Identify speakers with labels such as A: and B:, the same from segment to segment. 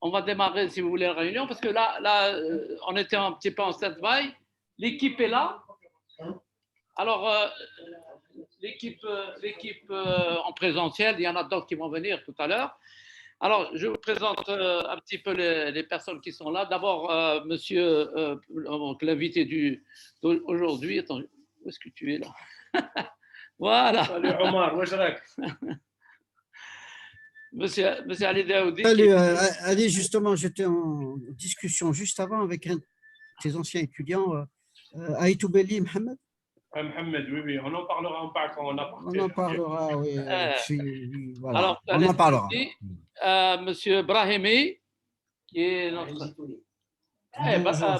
A: on va démarrer, si vous voulez, la réunion, parce que là on était un petit peu en stand-by. L'équipe est là. Alors, l'équipe en présentiel, il y en a d'autres qui vont venir tout à l'heure. Alors, je vous présente un petit peu les personnes qui sont là. D'abord, monsieur, l'invité d'aujourd'hui. Attends, où est-ce que tu es là? Voilà.
B: Salut Omar,
A: Monsieur Ali Daoudi.
C: Salut, Ali, justement, j'étais en discussion juste avant avec un de tes anciens étudiants, Aïtou Belli, Mohamed.
B: Mohamed, oui, on en parlera quand on a parti.
C: On en parlera, oui. Voilà.
A: Alors,
C: on en parlera.
A: Monsieur Brahimi, qui est notre.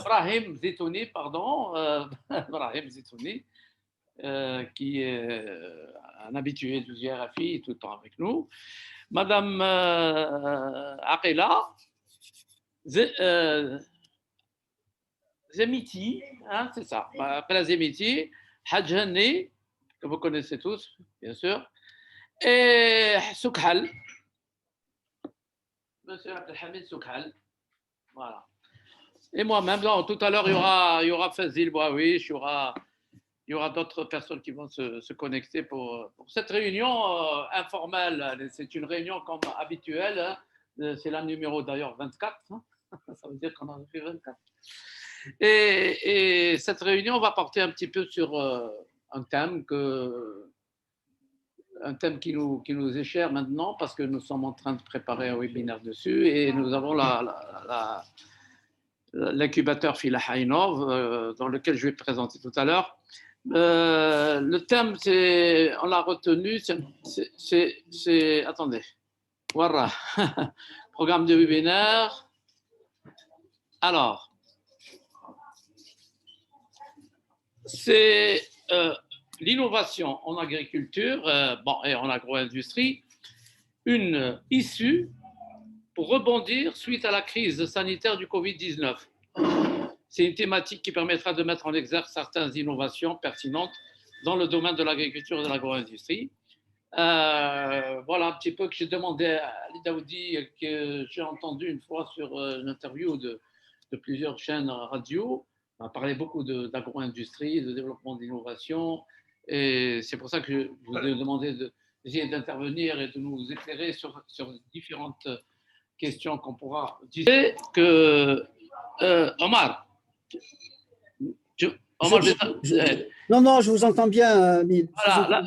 A: Brahim Zitouni, pardon. Brahim Zitouni, qui est un habitué du GRFI tout le temps avec nous. Madame Aqila Zemiti, hein, c'est ça. Aqila Zemiti, Hadj Hanni, que vous connaissez tous, bien sûr, et Soukhal, monsieur Abdelhamid Soukhal. Voilà. Et moi-même, tout à l'heure, il y aura Fazil Bouawish, il y aura d'autres personnes qui vont se connecter pour cette réunion informelle. C'est une réunion comme habituelle. Hein. C'est la numéro d'ailleurs 24. Hein. Ça veut dire qu'on en a fait 24. Et cette réunion va porter un petit peu sur un thème qui nous est cher maintenant parce que nous sommes en train de préparer un webinaire dessus et nous avons l'incubateur Fila Hainov dans lequel je vais présenter tout à l'heure. Le thème, on l'a retenu, c'est attendez, voilà, programme de webinaire. Alors, c'est l'innovation en agriculture et en agro-industrie, une issue pour rebondir suite à la crise sanitaire du Covid-19. C'est une thématique qui permettra de mettre en exergue certaines innovations pertinentes dans le domaine de l'agriculture et de l'agro-industrie. Voilà un petit peu que j'ai demandé à Ali Daoudi, que j'ai entendu une fois sur une interview de plusieurs chaînes radio. On a parlé beaucoup d'agro-industrie, de développement d'innovation. Et c'est pour ça que je vous ai demandé d'essayer d'intervenir et de nous éclairer sur différentes questions qu'on pourra discuter. Omar,
C: non, je vous entends bien.
A: Voilà,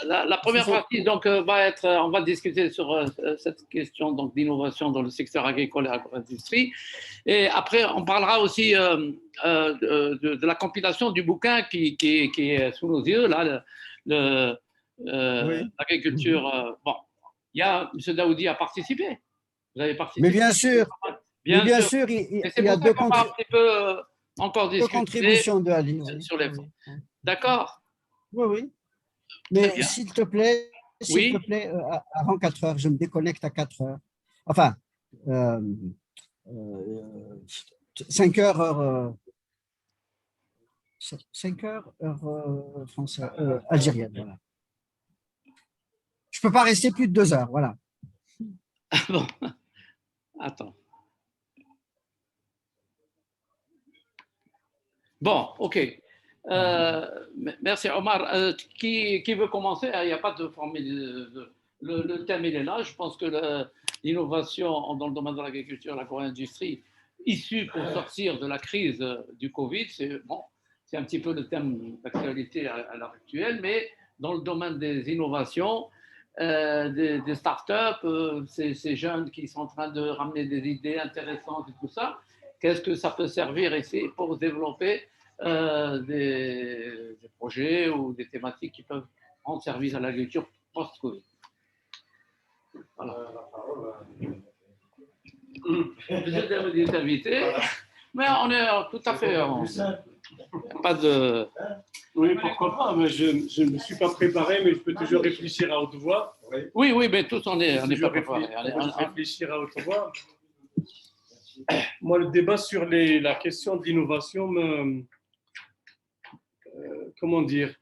A: la première partie donc, va être, on va discuter sur cette question donc, d'innovation dans le secteur agricole et agro-industrie. Et après, on parlera aussi de la compilation du bouquin qui est sous nos yeux, là, l'agriculture. Bon, M. Daoudi a participé. Vous avez participé.
C: Mais bien sûr. Bien sûr, il y a deux contributions de Ali.
A: Sur les fonds. D'accord.
C: Oui. Mais s'il te plaît, avant 4 heures, je me déconnecte à 4 heures. Enfin, 5 heures, 5 heures, heure française, algérienne. Voilà. Je ne peux pas rester plus de 2 heures. Voilà.
A: Bon. Attends. Bon, OK. Merci Omar. Qui veut commencer? Il n'y a pas de formule. Le thème, il est là. Je pense que l'innovation dans le domaine de l'agriculture et de l'agro-industrie, issue pour sortir de la crise du Covid, c'est un petit peu le thème d'actualité à l'heure actuelle, mais dans le domaine des innovations, des startups, ces jeunes qui sont en train de ramener des idées intéressantes et tout ça, qu'est-ce que ça peut servir ici pour développer des projets ou des thématiques qui peuvent rendre service à l'agriculture post-Covid. Voilà. Vous êtes invité, mais on est tout à fait. Pas de.
B: Oui, pourquoi pas, mais je ne me suis pas préparé, mais je peux toujours réfléchir à haute voix.
A: Oui, mais tous on est pas préparés.
B: Réfléchir à haute voix. Moi, le débat sur la question de l'innovation comment dire,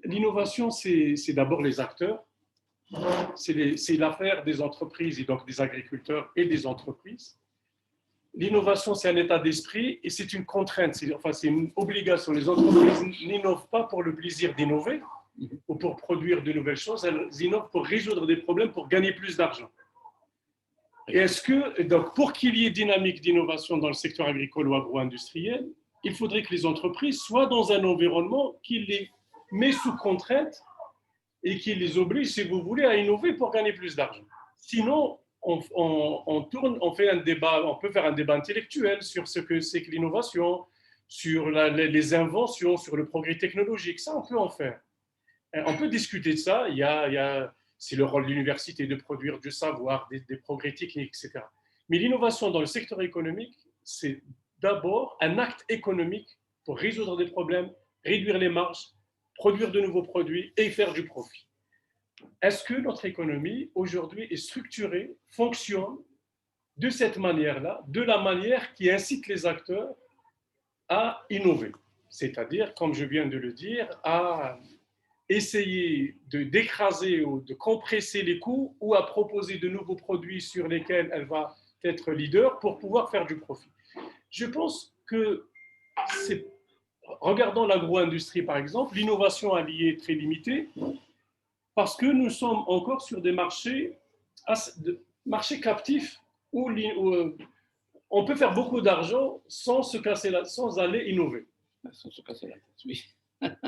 B: l'innovation, c'est d'abord les acteurs. c'est l'affaire des entreprises et donc des agriculteurs et des entreprises. L'innovation, c'est un état d'esprit et c'est une contrainte, c'est une obligation. Les entreprises n'innovent pas pour le plaisir d'innover ou pour produire de nouvelles choses, elles innovent pour résoudre des problèmes, pour gagner plus d'argent. Et donc, pour qu'il y ait dynamique d'innovation dans le secteur agricole ou agro-industriel, il faudrait que les entreprises soient dans un environnement qui les met sous contrainte et qui les oblige, si vous voulez, à innover pour gagner plus d'argent. Sinon, on fait un débat, on peut faire un débat intellectuel sur ce que c'est que l'innovation, sur les inventions, sur le progrès technologique. Ça, on peut en faire. On peut discuter de ça. C'est le rôle de l'université de produire du savoir, des progrès techniques, etc. Mais l'innovation dans le secteur économique, c'est d'abord un acte économique pour résoudre des problèmes, réduire les marges, produire de nouveaux produits et faire du profit. Est-ce que notre économie aujourd'hui est structurée, fonctionne de cette manière-là, de la manière qui incite les acteurs à innover, c'est-à-dire, comme je viens de le dire, à essayer d'écraser ou de compresser les coûts ou à proposer de nouveaux produits sur lesquels elle va être leader pour pouvoir faire du profit. Je pense que regardons l'agro-industrie par exemple, l'innovation alliée est très limitée parce que nous sommes encore sur des marchés captifs où on peut faire beaucoup d'argent sans aller innover.
A: Sans se casser la tête, oui.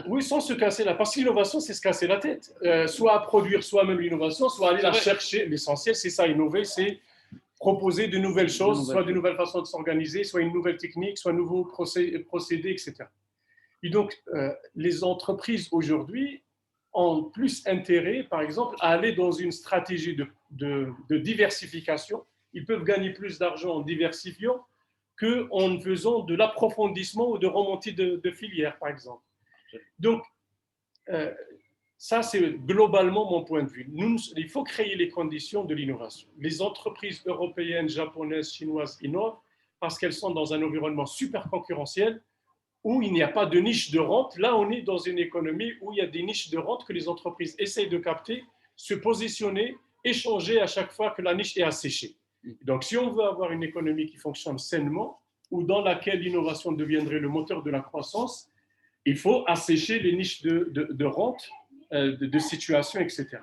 B: Oui, sans se casser la tête. Parce que l'innovation, c'est se casser la tête. Soit à produire soi-même l'innovation, soit aller la chercher. L'essentiel, c'est ça, innover, c'est proposer de nouvelles choses, soit de nouvelles façons de s'organiser, soit une nouvelle technique, soit un nouveau procédé, etc. Et donc, les entreprises aujourd'hui ont plus intérêt, par exemple, à aller dans une stratégie de diversification. Ils peuvent gagner plus d'argent en diversifiant qu'en faisant de l'approfondissement ou de remontée de filière, par exemple. Donc, ça, c'est globalement mon point de vue. Il faut créer les conditions de l'innovation. Les entreprises européennes, japonaises, chinoises innovent parce qu'elles sont dans un environnement super concurrentiel où il n'y a pas de niche de rente. Là, on est dans une économie où il y a des niches de rente que les entreprises essayent de capter, se positionner, échanger à chaque fois que la niche est asséchée. Donc, si on veut avoir une économie qui fonctionne sainement ou dans laquelle l'innovation deviendrait le moteur de la croissance, il faut assécher les niches de rente, de situation, etc.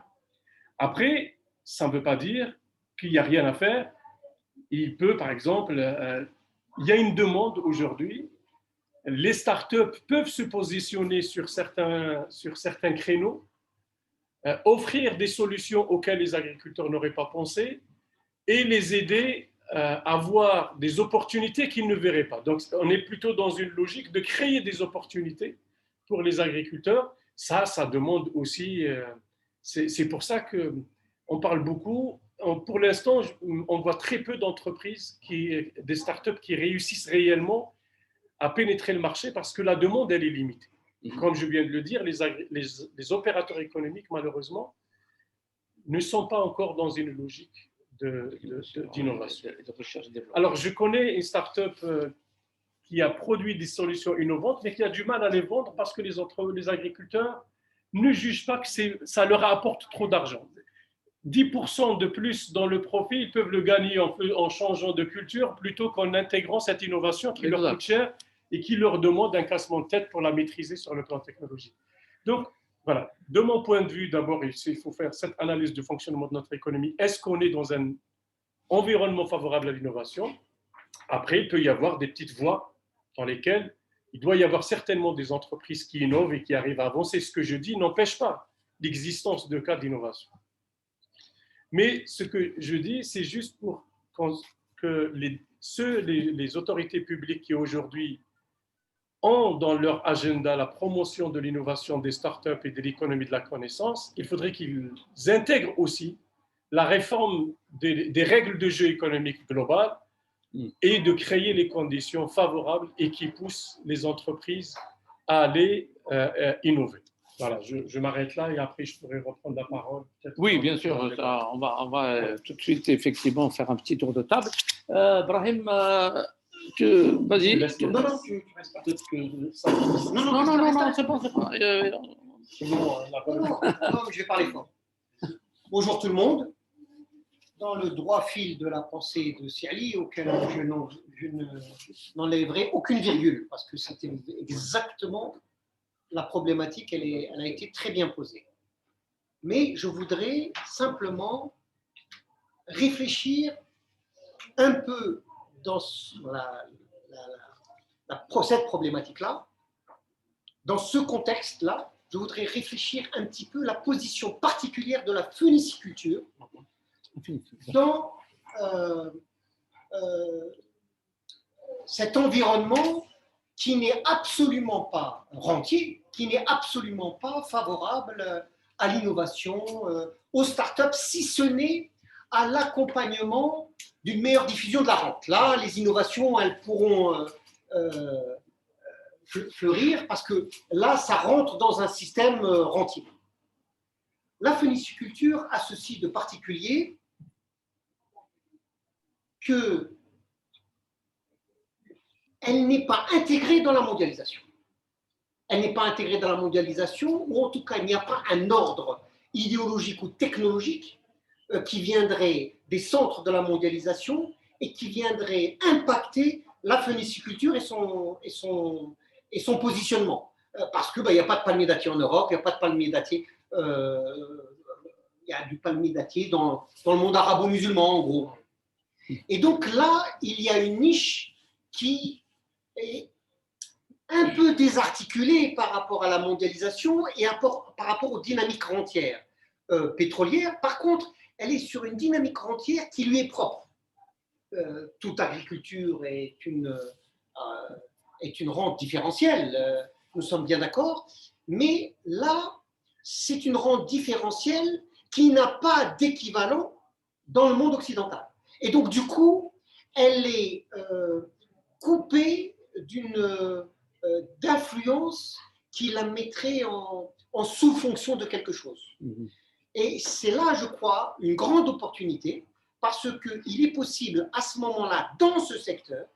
B: Après, ça ne veut pas dire qu'il n'y a rien à faire. Il peut, par exemple, il y a une demande aujourd'hui. Les startups peuvent se positionner sur certains créneaux, offrir des solutions auxquelles les agriculteurs n'auraient pas pensé et les aider à voir des opportunités qu'ils ne verraient pas. Donc, on est plutôt dans une logique de créer des opportunités pour les agriculteurs. Ça demande aussi... c'est pour ça qu'on parle beaucoup. Pour l'instant, on voit très peu d'entreprises, des startups qui réussissent réellement à pénétrer le marché parce que la demande, elle est limitée. Comme je viens de le dire, les opérateurs économiques, malheureusement, ne sont pas encore dans une logique d'innovation. Alors, je connais une start-up qui a produit des solutions innovantes, mais qui a du mal à les vendre parce que les agriculteurs ne jugent pas que ça leur apporte trop d'argent. 10% de plus dans le profit, ils peuvent le gagner en changeant de culture plutôt qu'en intégrant cette innovation qui leur coûte cher et qui leur demande un cassement de tête pour la maîtriser sur le plan technologique. Donc, voilà, de mon point de vue, d'abord, il faut faire cette analyse du fonctionnement de notre économie. Est-ce qu'on est dans un environnement favorable à l'innovation? Après, il peut y avoir des petites voies dans lesquelles il doit y avoir certainement des entreprises qui innovent et qui arrivent à avancer. Ce que je dis n'empêche pas l'existence de cas d'innovation. Mais ce que je dis, c'est juste pour que les autorités publiques qui aujourd'hui ont dans leur agenda la promotion de l'innovation des startups et de l'économie de la connaissance, il faudrait qu'ils intègrent aussi la réforme des règles de jeu économique globales et de créer les conditions favorables et qui poussent les entreprises à aller innover. Voilà, je m'arrête là et après je pourrais reprendre la parole.
A: Oui, bien sûr, on va tout de suite effectivement faire un petit tour de table. Brahim, vas-y.
C: Non,
A: C'est bon, c'est bon.
C: je vais parler fort.
D: Bonjour tout le monde. Dans le droit fil de la pensée de Sirli, auquel je n'enlèverai aucune virgule, parce que c'était exactement la problématique, elle a été très bien posée. Mais je voudrais simplement réfléchir un peu dans cette problématique-là, dans ce contexte-là. Je voudrais réfléchir un petit peu la position particulière de la phéniciculture dans cet environnement qui n'est absolument pas rentier, qui n'est absolument pas favorable à l'innovation, aux startups, si ce n'est à l'accompagnement d'une meilleure diffusion de la rente. Là, les innovations, elles pourront fleurir parce que là, ça rentre dans un système rentier. La phéniciculture a ceci de particulier qu'elle n'est pas intégrée dans la mondialisation. Elle n'est pas intégrée dans la mondialisation, ou en tout cas, il n'y a pas un ordre idéologique ou technologique qui viendrait des centres de la mondialisation et qui viendrait impacter la phéniciculture et son positionnement. Parce qu'il n'y a pas de palmier dattier en Europe, il n'y a pas de palmier dattier, il y a du palmier dattier dans le monde arabo-musulman, en gros. Et donc là, il y a une niche qui est un peu désarticulée par rapport à la mondialisation et par rapport aux dynamiques rentières pétrolières. Par contre, elle est sur une dynamique rentière qui lui est propre. Toute agriculture est une rente différentielle, nous sommes bien d'accord, mais là, c'est une rente différentielle qui n'a pas d'équivalent dans le monde occidental. Et donc, du coup, elle est coupée d'influence qui la mettrait en sous-fonction de quelque chose. Et c'est là, je crois, une grande opportunité, parce qu'il est possible à ce moment-là, dans ce secteur,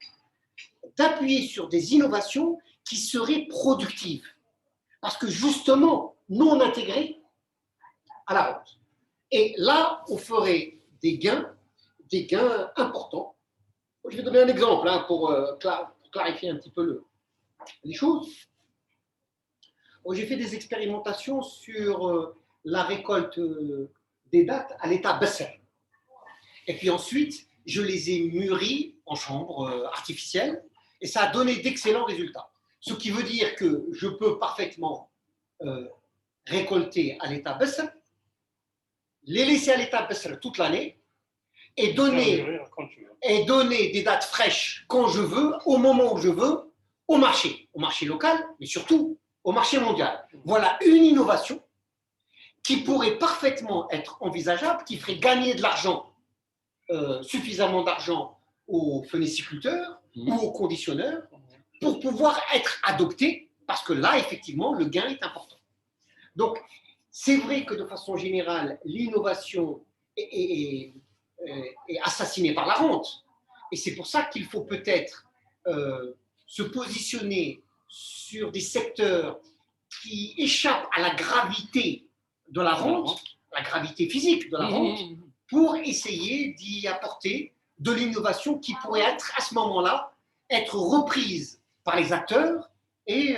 D: d'appuyer sur des innovations qui seraient productives. Parce que justement, non intégrées à la rente. Et là, on ferait des gains importants. Je vais donner un exemple pour clarifier un petit peu les choses. J'ai fait des expérimentations sur la récolte des dattes à l'état bassin. Et puis ensuite, je les ai mûries en chambre artificielle et ça a donné d'excellents résultats. Ce qui veut dire que je peux parfaitement récolter à l'état bassin, les laisser à l'état bassin toute l'année et donner des dates fraîches quand je veux, au moment où je veux, au marché local, mais surtout au marché mondial. Voilà une innovation qui pourrait parfaitement être envisageable, qui ferait gagner de l'argent, suffisamment d'argent aux phéniciculteurs ou aux conditionneurs pour pouvoir être adoptée, parce que là, effectivement, le gain est important. Donc, c'est vrai que de façon générale, l'innovation est assassinée par la rente. Et c'est pour ça qu'il faut peut-être se positionner sur des secteurs qui échappent à la gravité de la rente, la gravité physique de la rente, pour essayer d'y apporter de l'innovation qui pourrait être, à ce moment-là, être reprise par les acteurs et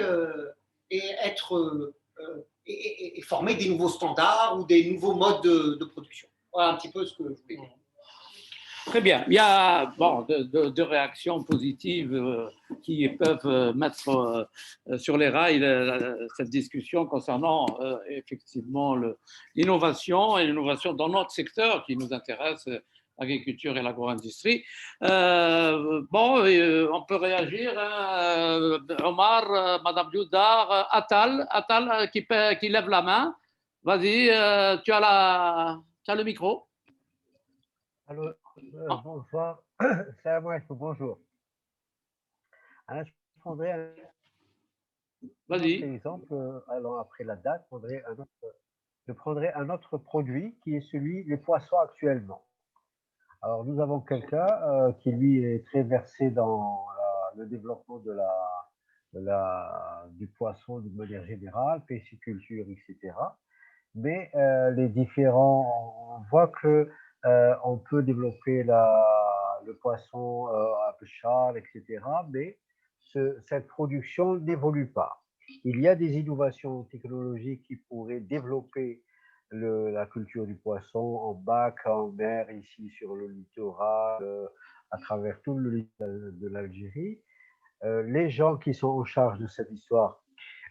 D: former des nouveaux standards ou des nouveaux modes de production. Voilà un petit peu ce que je voulais dire.
A: Très bien. Il y a deux réactions positives qui peuvent mettre sur les rails cette discussion concernant effectivement l'innovation et l'innovation dans notre secteur qui nous intéresse, l'agriculture et l'agro-industrie. On peut réagir. Omar, Madame Youdar, Attal qui lève la main. Vas-y, tu as le micro.
E: Alors, bonsoir, salam alaikum, bonjour. Alors, je prendrai un autre exemple, alors après la date, je prendrai un autre produit qui est celui des poissons actuellement. Alors, nous avons quelqu'un qui, lui, est très versé dans le développement du poisson de manière générale, pisciculture, etc. mais les différents, on voit que on peut développer le poisson à pêcheur, etc., mais cette production n'évolue pas. Il y a des innovations technologiques qui pourraient développer la culture du poisson en bac, en mer, ici sur le littoral, à travers tout le littoral de l'Algérie. Les gens qui sont en charge de cette histoire,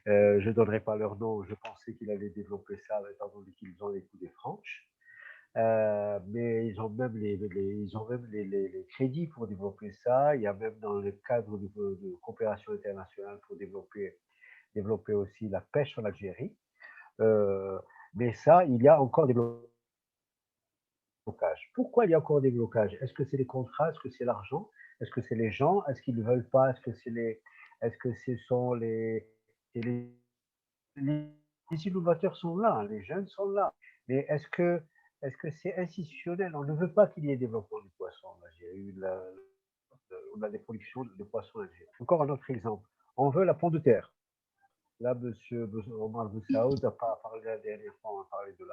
E: je ne donnerai pas leur nom, je pensais qu'ils allaient développer ça, étant donné qu'ils ont les coups des franches. Mais ils ont même les crédits pour développer ça. Il y a même dans le cadre de coopération internationale pour développer aussi la pêche en Algérie. Mais ça, il y a encore des blocages. Pourquoi il y a encore des blocages? Est-ce que c'est les contrats? Est-ce que c'est l'argent? Est-ce que c'est les gens? Est-ce qu'ils ne veulent pas? Est-ce que ce sont les innovateurs sont là, les jeunes sont là. Mais est-ce que c'est institutionnel? On ne veut pas qu'il y ait développement du poisson en Algérie. On a des productions de poissons en Algérie. Encore un autre exemple. On veut la pomme de terre. Là, M. Omar Boussaoud a parlé la dernière fois, on a parlé de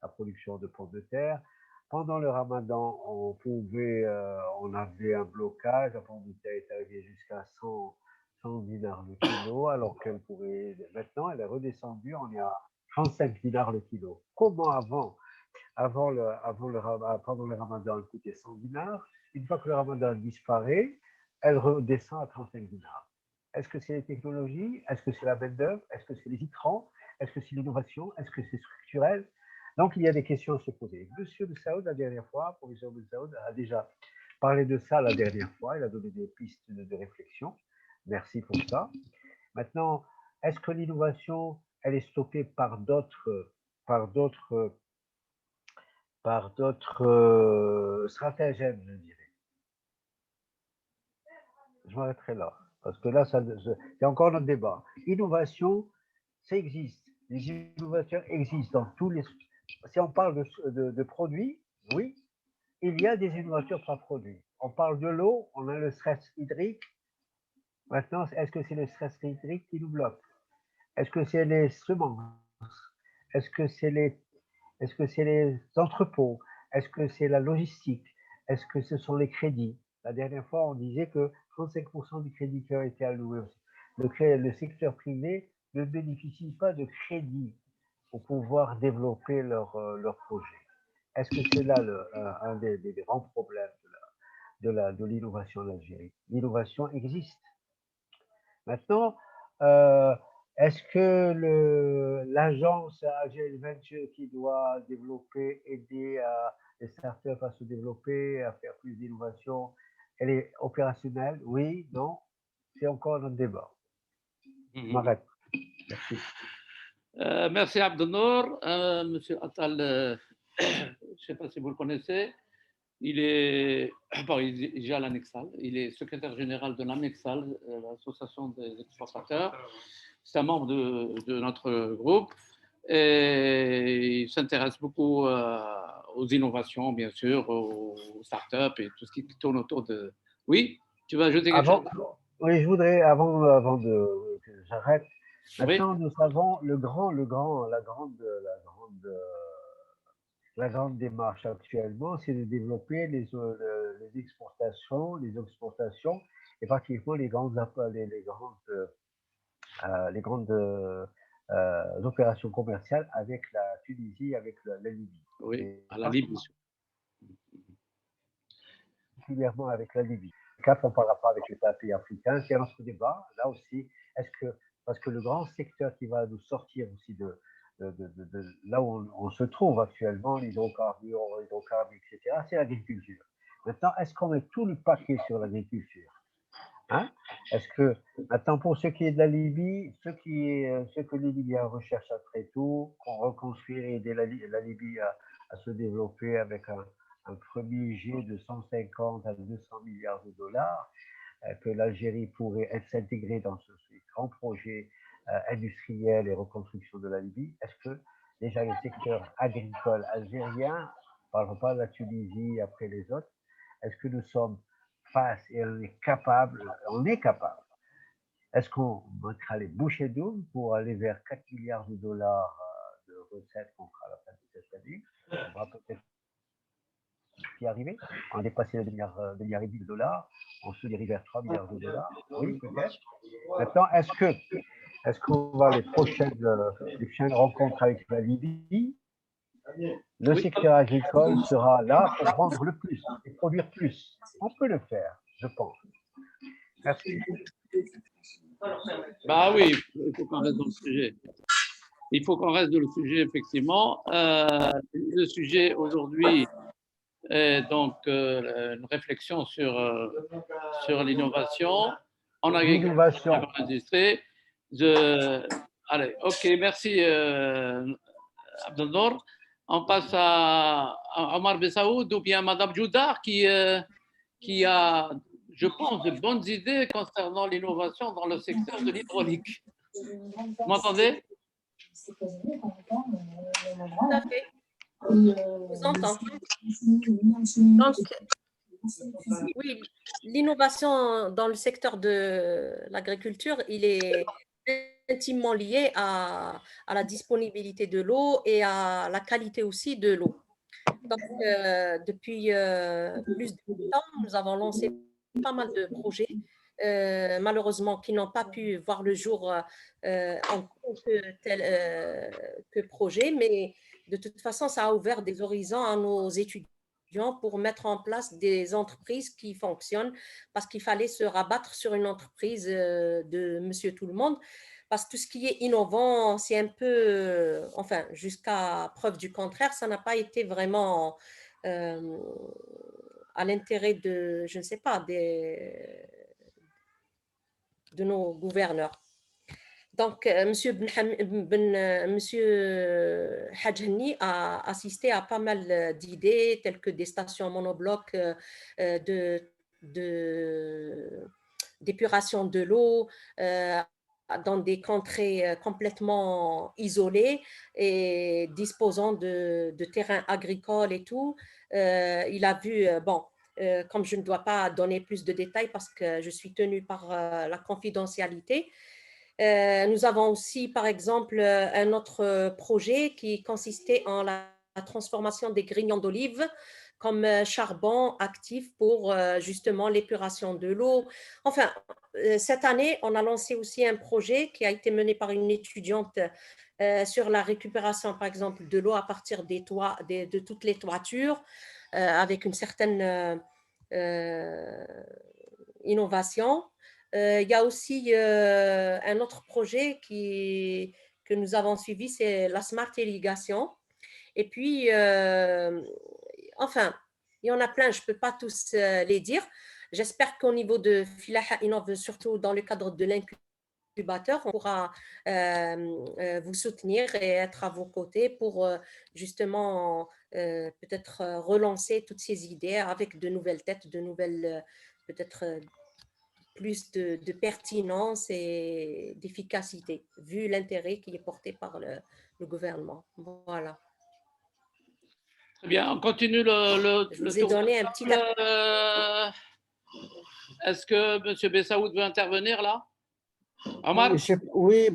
E: la production de pommes de terre. Pendant le ramadan, on avait un blocage, la pomme de terre est arrivée jusqu'à 100 dinars le kilo, alors qu'elle pourrait, maintenant, elle est redescendue, on est à 35 dinars le kilo. Comment pendant le ramadan, elle coûtait 100 dinars. Une fois que le ramadan disparaît, elle redescend à 35 dinars. Est-ce que c'est les technologies? Est-ce que c'est la main-d'œuvre? Est-ce que c'est les intrants? Est-ce que c'est l'innovation? Est-ce que c'est structurel? Donc, il y a des questions à se poser. Monsieur de Saoud, la dernière fois, professeur de Saoud, a déjà parlé de ça la dernière fois. Il a donné des pistes de réflexion. Merci pour ça. Maintenant, est-ce que l'innovation, elle est stoppée par d'autres stratagèmes, je dirais? Je m'arrêterai là. Parce que là, c'est encore notre débat. Innovation, ça existe. Les innovateurs existent dans tous les. Si on parle de produits, oui, il y a des innovateurs par produit. On parle de l'eau, on a le stress hydrique. Maintenant, est-ce que c'est le stress hydrique qui nous bloque? Est-ce que c'est les semences? Est-ce que c'est les entrepôts? Est-ce que c'est la logistique? Est-ce que ce sont les crédits? La dernière fois, on disait que 35% du crédit qui a été alloué. Le secteur privé ne bénéficie pas de crédit pour pouvoir développer leur projet. Est-ce que c'est là un des grands problèmes de l'innovation en Algérie? L'innovation existe. Maintenant, est-ce que l'agence Algerian Venture qui doit aider les startups à se développer, à faire plus d'innovation, elle est opérationnelle? Oui, non? C'est encore un débat. Je m'arrête. Merci.
A: Merci Abdenour. Monsieur Attal, je ne sais pas si vous le connaissez, il est déjà à l'Anexal, il est secrétaire général de l'Anexal, l'association des exportateurs. C'est un membre de notre groupe et il s'intéresse beaucoup aux innovations, bien sûr, aux startups et tout ce qui tourne autour de. Oui, tu veux ajouter quelque chose?
E: Oui, je voudrais, avant que j'arrête, maintenant
A: oui.
E: nous savons la grande démarche actuellement, c'est de développer les exportations, et particulièrement les grandes opérations commerciales avec la Tunisie, avec la Libye.
A: Oui, à la Libye.
E: Particulièrement avec la Libye. On ne parlera pas avec les pays africains, c'est un autre débat. Là aussi, parce que le grand secteur qui va nous sortir aussi de là où on se trouve actuellement, l'hydrocarbure, etc., c'est l'agriculture. Maintenant, est-ce qu'on met tout le paquet sur l'agriculture? Est-ce que, maintenant, pour ce qui est de la Libye, ce que les Libyens recherchent après tout, qu'on reconstruire et aider la Libye à se développer avec un premier jet de 150 à 200 milliards de dollars, que l'Algérie pourrait s'intégrer dans ce grand projet industriel et reconstruction de la Libye. Est-ce que déjà le secteur agricole algérien, on ne parlera pas de la Tunisie après les autres, est-ce que nous sommes face et on est capable, est-ce qu'on mettra les bouchées doubles pour aller vers 4 milliards de dollars de recettes qu'on fera à la fin de cette année. On va peut-être y arriver. On a dépassé le milliard et demi de dollars, on se dirige vers 3 milliards de dollars. Oui, peut-être. Maintenant, est-ce qu'on va les prochaines rencontres avec la Libye, le secteur agricole sera là pour vendre le plus et produire plus. On peut le faire, je pense. Merci.
A: Bah oui, il faut qu'on reste dans le sujet. Il faut qu'on reste dans le sujet, effectivement. Le sujet aujourd'hui est donc une réflexion sur l'innovation en agriculture et en industrie. Allez, ok, merci Abdelnour. On passe à Omar Bessaoud ou bien Madame Joudar qui a, je pense, de bonnes idées concernant l'innovation dans le secteur de l'hydraulique. Vous m'entendez?
F: Tout à fait. Je vous entends. Donc, oui, l'innovation dans le secteur de l'agriculture, il est intimement lié à la disponibilité de l'eau et à la qualité aussi de l'eau. Donc, depuis plus de temps, nous avons lancé pas mal de projets, malheureusement, qui n'ont pas pu voir le jour en tant que projet, mais de toute façon, ça a ouvert des horizons à nos étudiants pour mettre en place des entreprises qui fonctionnent, parce qu'il fallait se rabattre sur une entreprise de Monsieur Tout-le-Monde, parce que tout ce qui est innovant, c'est un peu, enfin, jusqu'à preuve du contraire, ça n'a pas été vraiment à l'intérêt de, je ne sais pas, de nos gouverneurs. Donc, Monsieur Hadj Henni a assisté à pas mal d'idées, telles que des stations monoblocs d'épuration de l'eau dans des contrées complètement isolées et disposant de terrains agricoles et tout. Il a vu, comme je ne dois pas donner plus de détails parce que je suis tenue par la confidentialité, nous avons aussi, par exemple, un autre projet qui consistait en la transformation des grignons d'olive comme charbon actif pour justement l'épuration de l'eau. Enfin, cette année, on a lancé aussi un projet qui a été mené par une étudiante sur la récupération, par exemple, de l'eau à partir des toits, de toutes les toitures, avec une certaine innovation. Il y a aussi un autre projet que nous avons suivi, c'est la Smart Irrigation. Et puis, enfin, il y en a plein, je ne peux pas tous les dire. J'espère qu'au niveau de Filaha Innove, surtout dans le cadre de l'incubateur, on pourra vous soutenir et être à vos côtés pour justement peut-être relancer toutes ces idées avec de nouvelles têtes, de nouvelles peut-être plus de pertinence et d'efficacité, vu l'intérêt qui est porté par le gouvernement. Voilà.
A: Très bien, on continue
F: Je vous ai donné un petit...
A: Est-ce que M. Bessaoud veut intervenir là? Omar?
C: Oui,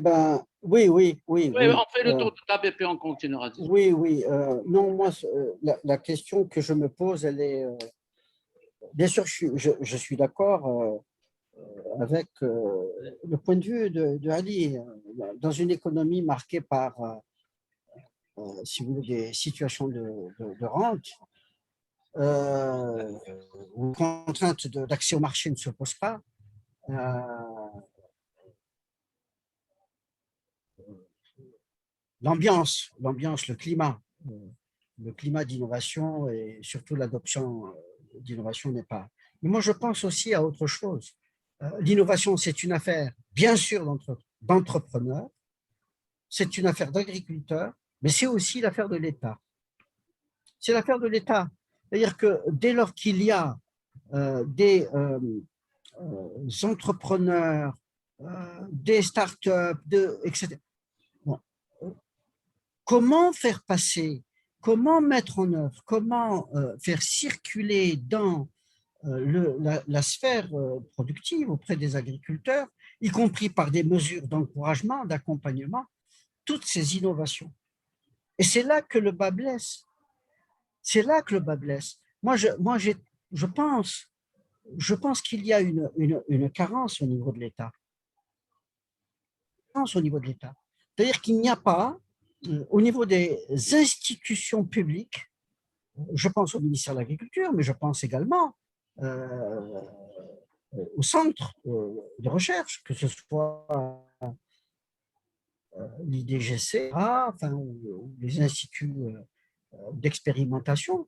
C: oui.
A: On fait le tour de table et puis on continuera.
C: Oui. Non, moi, la question que je me pose, elle est... bien sûr, je suis d'accord avec le point de vue de Ali. Dans une économie marquée par, si vous voulez, des situations de rente, où la contrainte d'accès au marché ne se pose pas, l'ambiance, le climat d'innovation et surtout l'adoption d'innovation n'est pas. Mais moi, je pense aussi à autre chose. L'innovation, c'est une affaire, bien sûr, d'entrepreneurs, c'est une affaire d'agriculteurs, mais c'est aussi l'affaire de l'État. C'est l'affaire de l'État. C'est-à-dire que dès lors qu'il y a des entrepreneurs, des startups, etc., bon, comment faire passer, comment mettre en œuvre, comment faire circuler dans la sphère productive auprès des agriculteurs, y compris par des mesures d'encouragement, d'accompagnement, toutes ces innovations. Et c'est là que le bas blesse. C'est là que le bas blesse. Je pense qu'il y a une carence au niveau de l'État. C'est-à-dire qu'il n'y a pas, au niveau des institutions publiques, je pense au ministère de l'Agriculture, mais je pense également au centre de recherche, que ce soit l'IDGC, enfin, ou les instituts d'expérimentation.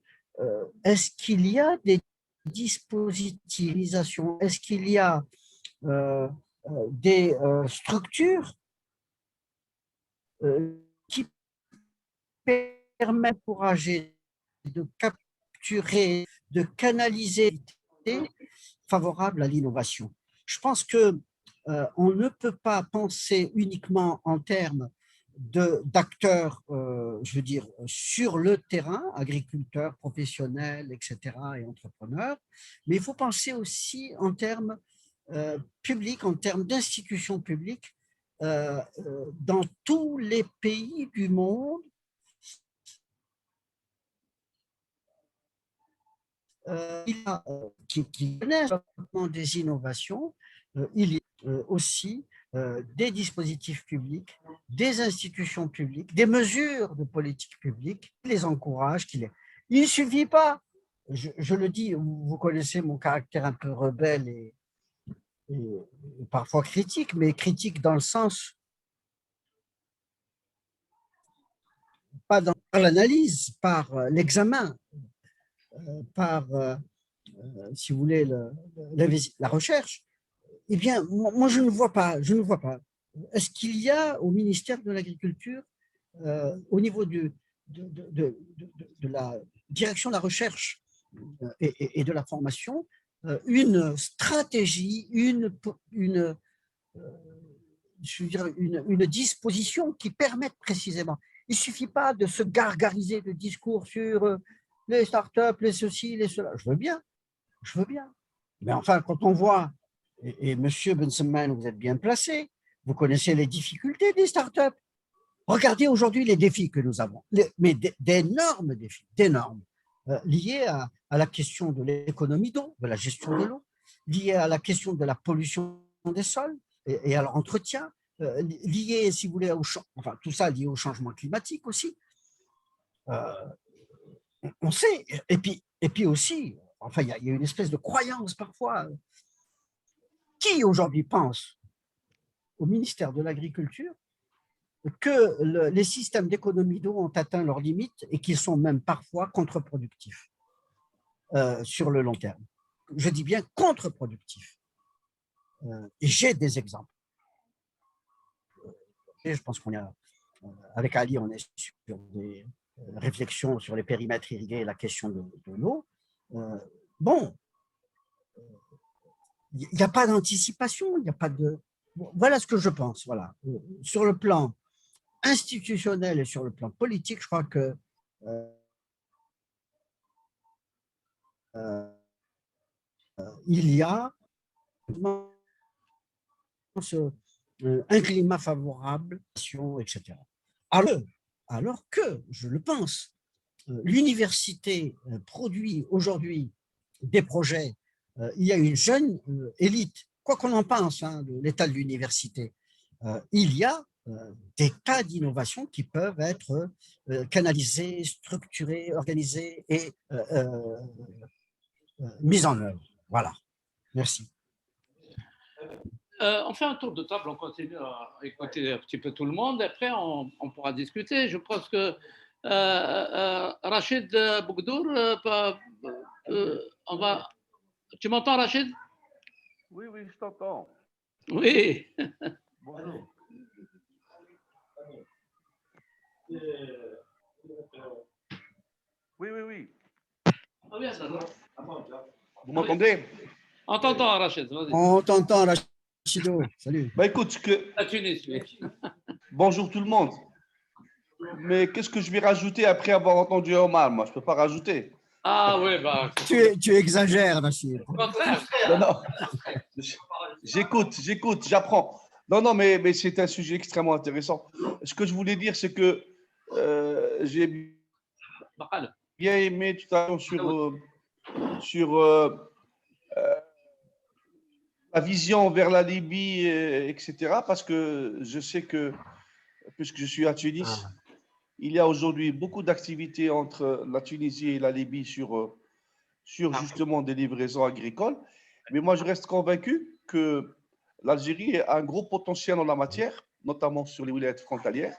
C: Est-ce qu'il y a des dispositivisations? Est-ce qu'il y a des structures qui permettent d'encourager, de capturer, de canaliser favorable à l'innovation? Je pense que on ne peut pas penser uniquement en termes d'acteurs, je veux dire, sur le terrain, agriculteurs, professionnels, etc., et entrepreneurs, mais il faut penser aussi en termes publics, en termes d'institutions publiques, dans tous les pays du monde. Qui connaissent des innovations, il y a aussi des dispositifs publics, des institutions publiques, des mesures de politique publique qui les encouragent. Il ne suffit pas, je le dis, vous connaissez mon caractère un peu rebelle et parfois critique, mais critique dans le sens, pas dans l'analyse, par l'examen, par, si vous voulez, la recherche. Eh bien, moi, je ne vois pas. Est-ce qu'il y a au ministère de l'Agriculture, au niveau de la direction de la recherche et de la formation, une stratégie, une disposition qui permette précisément. Il ne suffit pas de se gargariser de discours sur les startups, les ceci, les cela. Je veux bien. Mais enfin, quand on voit, et Monsieur Benseman, vous êtes bien placé, vous connaissez les difficultés des startups. Regardez aujourd'hui les défis que nous avons, mais d'énormes défis, liés à la question de l'économie d'eau, de la gestion de l'eau, liés à la question de la pollution des sols et à leur entretien, liés, si vous voulez, enfin tout ça lié au changement climatique aussi. On sait, et puis aussi, enfin, il y a une espèce de croyance parfois. Qui aujourd'hui pense au ministère de l'Agriculture que les systèmes d'économie d'eau ont atteint leurs limites et qu'ils sont même parfois contre-productifs sur le long terme? Je dis bien contre-productifs. Et j'ai des exemples. Et je pense qu'on a, avec Ali, on est sur des réflexions sur les périmètres irrigués et la question de l'eau. Bon, il n'y a pas d'anticipation, il n'y a pas de… Voilà ce que je pense. Voilà. Sur le plan institutionnel et sur le plan politique, je crois que il y a un climat favorable, etc. Alors que, je le pense, l'université produit aujourd'hui des projets. Il y a une jeune élite, quoi qu'on en pense, de l'état de l'université. Il y a des cas d'innovation qui peuvent être canalisés, structurés, organisés et mis en œuvre. Voilà. Merci.
A: On fait un tour de table, on continue à écouter un petit peu tout le monde. Après, on pourra discuter. Je pense que Rachid Boukdour, on va… Tu m'entends, Rachid?
G: Oui, je t'entends.
A: Oui.
G: Bonjour. Oui. Vous m'entendez?
A: On t'entend, Rachid.
C: On t'entend, Rachido. Salut.
G: Écoute,
A: La Tunis, oui.
G: Bonjour tout le monde. Mais qu'est-ce que je vais rajouter après avoir entendu Omar? Moi, je ne peux pas rajouter.
A: Ah oui,
C: Tu exagères, Rachid.
G: Non. J'écoute, j'apprends. Non, mais c'est un sujet extrêmement intéressant. Ce que je voulais dire, c'est que j'ai bien aimé tout à l'heure sur la vision vers la Libye, etc. Parce que je sais que, puisque je suis à Tunis, il y a aujourd'hui beaucoup d'activités entre la Tunisie et la Libye sur justement des livraisons agricoles. Mais moi, je reste convaincu que l'Algérie a un gros potentiel en la matière, notamment sur les wilayas frontalières,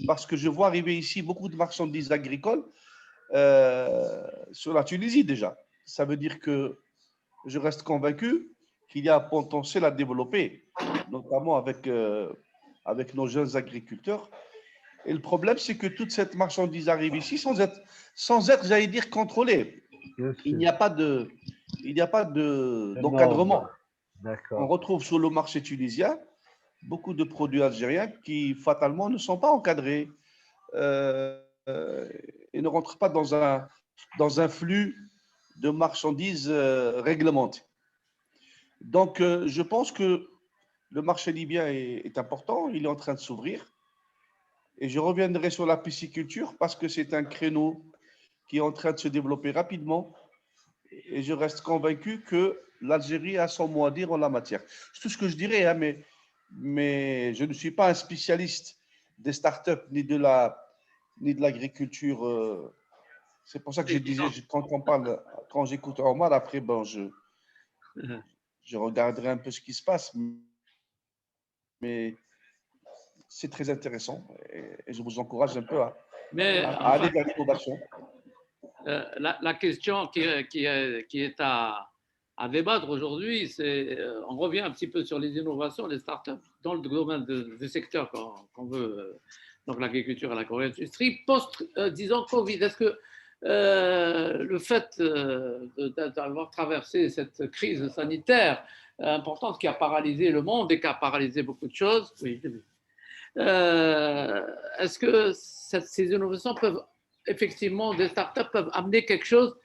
G: parce que je vois arriver ici beaucoup de marchandises agricoles sur la Tunisie déjà. Ça veut dire que je reste convaincu qu'il y a un potentiel à développer, notamment avec nos jeunes agriculteurs. Et le problème, c'est que toute cette marchandise arrive ici sans être, j'allais dire, contrôlée. Il n'y a pas d'encadrement. On retrouve sur le marché tunisien beaucoup de produits algériens qui, fatalement, ne sont pas encadrés et ne rentrent pas dans un flux de marchandises réglementées. Donc, je pense que le marché libyen est important, il est en train de s'ouvrir. Et je reviendrai sur la pisciculture parce que c'est un créneau qui est en train de se développer rapidement. Et je reste convaincu que l'Algérie a son mot à dire en la matière. C'est tout ce que je dirais, hein, mais je ne suis pas un spécialiste des startups ni de l'agriculture. C'est pour ça que je disais, quand j'écoute Omar, après, bon, je regarderai un peu ce qui se passe. Mais c'est très intéressant et je vous encourage un peu à aller vers l'innovation.
A: La question qui est à débattre aujourd'hui, c'est, on revient un petit peu sur les innovations, les startups dans le domaine du secteur qu'on veut, donc l'agriculture et l'agro-industrie, disons Covid. Est-ce que le fait d'avoir traversé cette crise sanitaire importante qui a paralysé le monde et qui a paralysé beaucoup de choses, oui, est-ce que ces innovations peuvent effectivement, des startups peuvent amener quelque chose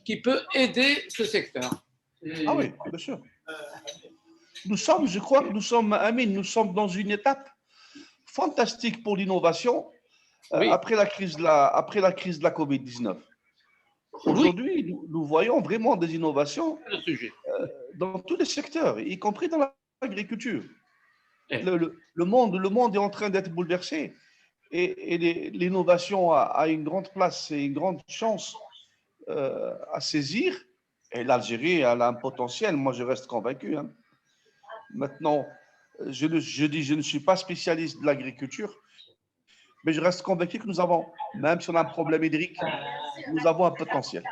A: qui peut aider ce secteur?
G: Ah oui, bien sûr. Je crois que nous sommes dans une étape fantastique pour l'innovation après la crise de la Covid-19. Aujourd'hui, nous voyons vraiment des innovations dans tous les secteurs, y compris dans l'agriculture. Le monde est en train d'être bouleversé et l'innovation a une grande place et une grande chance à saisir. Et l'Algérie, elle a un potentiel, moi je reste convaincu. Hein. Maintenant, je ne suis pas spécialiste de l'agriculture, mais je reste convaincu que nous avons, même si on a un problème hydrique, nous avons un potentiel.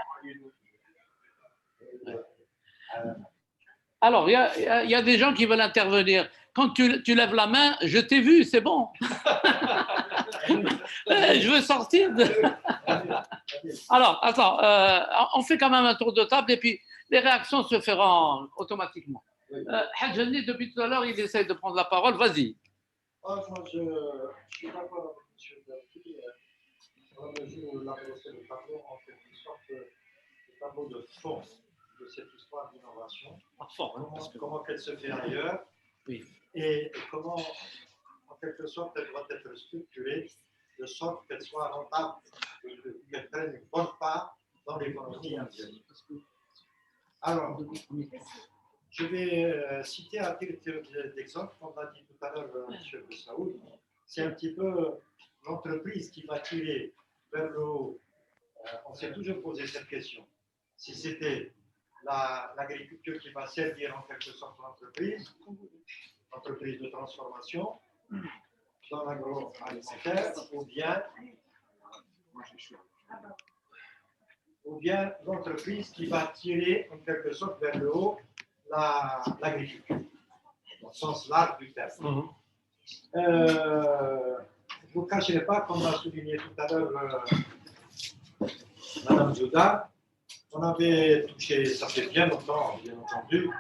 A: Alors, il y a des gens qui veulent intervenir. Quand tu lèves la main, je t'ai vu, c'est bon. Je veux sortir de… Alors, attends, on fait quand même un tour de table et puis les réactions se feront automatiquement. Hadjani, depuis tout à l'heure, il essaie de prendre la parole. Vas-y.
H: Moi, je suis d'accord avec M. Berti. Dans la mesure où il a dressé le tableau, en quelque sorte, le tableau de fond de cette histoire d'innovation. Comment qu'elle se fait ailleurs et comment, en quelque sorte, elle doit être structurée de sorte qu'elle soit rentable, qu'elle prenne une bonne part dans l'économie indienne. Alors, je vais citer à titre d'exemple, comme l'a dit tout à l'heure M. Bessaoud, c'est un petit peu l'entreprise qui va tirer vers le haut. On s'est toujours posé cette question. Si c'était l'agriculture qui va servir en quelque sorte l'entreprise de transformation dans l'agroalimentaire, ou bien l'entreprise qui va tirer en quelque sorte vers le haut l'agriculture, dans le sens large du terme. Je ne vous cacherai pas, comme l'a souligné tout à l'heure Mme Zouda, on avait touché, ça fait bien longtemps, bien entendu,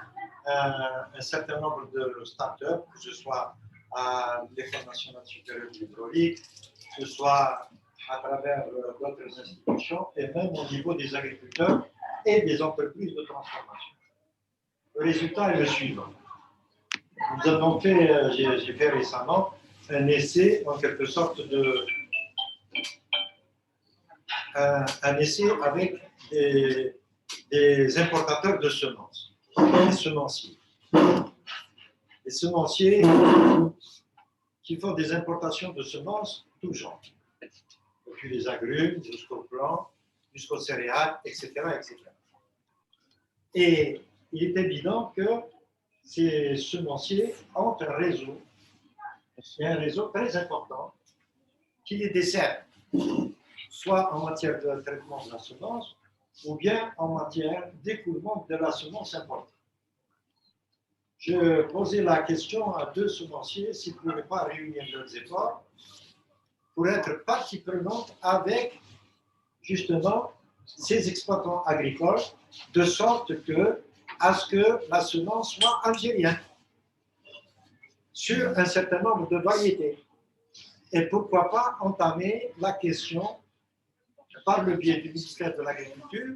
H: un certain nombre de start-up, que ce soit à l'École nationale supérieure de l'hydraulique, que ce soit à travers d'autres institutions, et même au niveau des agriculteurs et des entreprises de transformation. Le résultat est le suivant. Nous avons fait, j'ai fait récemment un essai, en quelque sorte, un essai avec des importateurs de semences, des semenciers. Des semenciers qui font des importations de semences tout genre, depuis les agrumes jusqu'au plant, jusqu'aux céréales, etc., etc. Et il est évident que ces semenciers ont un réseau, et un réseau très important, qui les dessert, soit en matière de traitement de la semence, ou bien en matière d'écoulement de la semence importée. Je posais la question à deux semenciers s'ils ne pouvaient pas réunir leurs efforts pour être partie prenante avec, justement, ces exploitants agricoles, de sorte à ce que la semence soit algérienne, sur un certain nombre de variétés. Et pourquoi pas entamer la question par le biais du ministère de l'Agriculture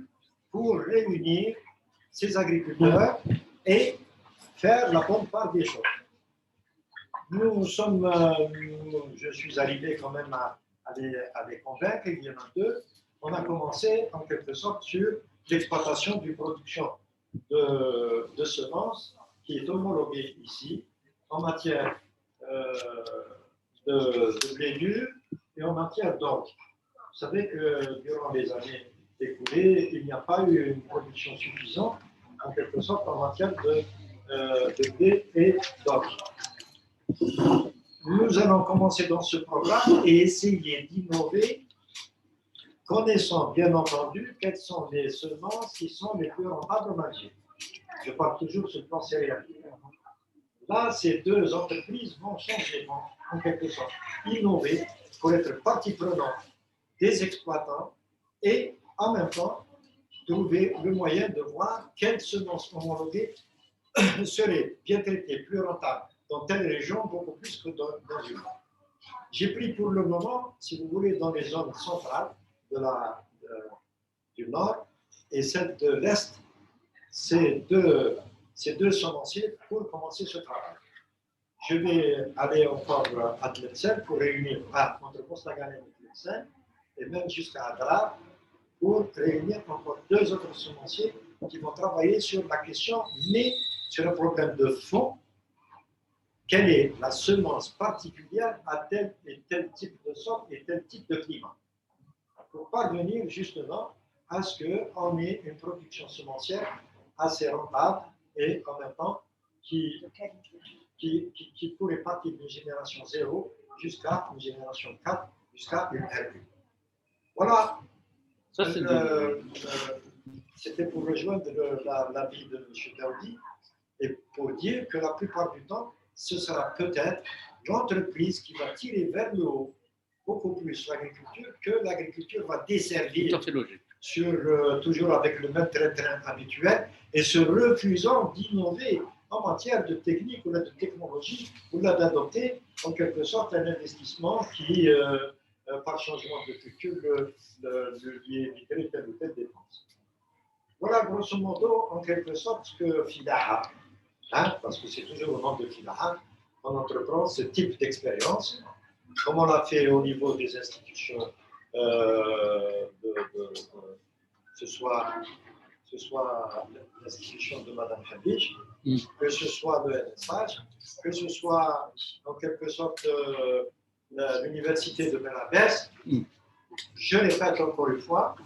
H: pour réunir ces agriculteurs et faire la bonne part des choses. Je suis arrivé quand même à les convaincre, il y en a deux. On a commencé en quelque sorte sur l'exploitation d'une production de semences qui est homologuée ici en matière de blé dur et en matière d'orge. Vous savez que durant les années écoulées, il n'y a pas eu une production suffisante en quelque sorte en matière de blé et d'orge. Nous allons commencer dans ce programme et essayer d'innover, connaissant bien entendu quelles sont les semences qui sont les plus rentables en Algérie. Je parle toujours sur le plan céréalier. Là, ces deux entreprises vont changer, en quelque sorte, innover pour être partie prenante des exploitants et en même temps trouver le moyen de voir quelles semences homologuées seraient bien traitées, plus rentables dans telle région, beaucoup plus que dans une autre. J'ai pris pour le moment, si vous voulez, dans les zones centrales du nord et celle de l'est, ces deux semenciers pour commencer ce travail. Je vais aller encore à Tlemcen pour réunir entre Mostaganem et Tlemcen et même jusqu'à Adrar pour réunir encore deux autres semenciers qui vont travailler sur la question, mais sur un problème de fond. Quelle est la semence particulière à tel et tel type de sol et tel type de climat? Pour parvenir justement à ce qu'on ait une production semencière assez rentable et en même temps qui pourrait partir d'une génération 0 jusqu'à une génération 4, jusqu'à une R1. Voilà. C'était pour rejoindre l'avis de M. Daoudi et pour dire que la plupart du temps, ce sera peut-être l'entreprise qui va tirer vers le haut beaucoup plus l'agriculture que l'agriculture va desservir toujours avec le même train habituel et se refusant d'innover en matière de technique ou de technologie ou d'adopter en quelque sorte un investissement qui, par changement de culture, lui éviterait telle ou telle dépense. Voilà grosso modo en quelque sorte ce que FIDAHA, parce que c'est toujours au nom de FIDAHA, on entreprend ce type d'expérience, comme on l'a fait au niveau des institutions, ce soit l'institution de Mme Habich, que ce soit le NSH, que ce soit en quelque sorte l'université de Merabès. Je répète encore une fois,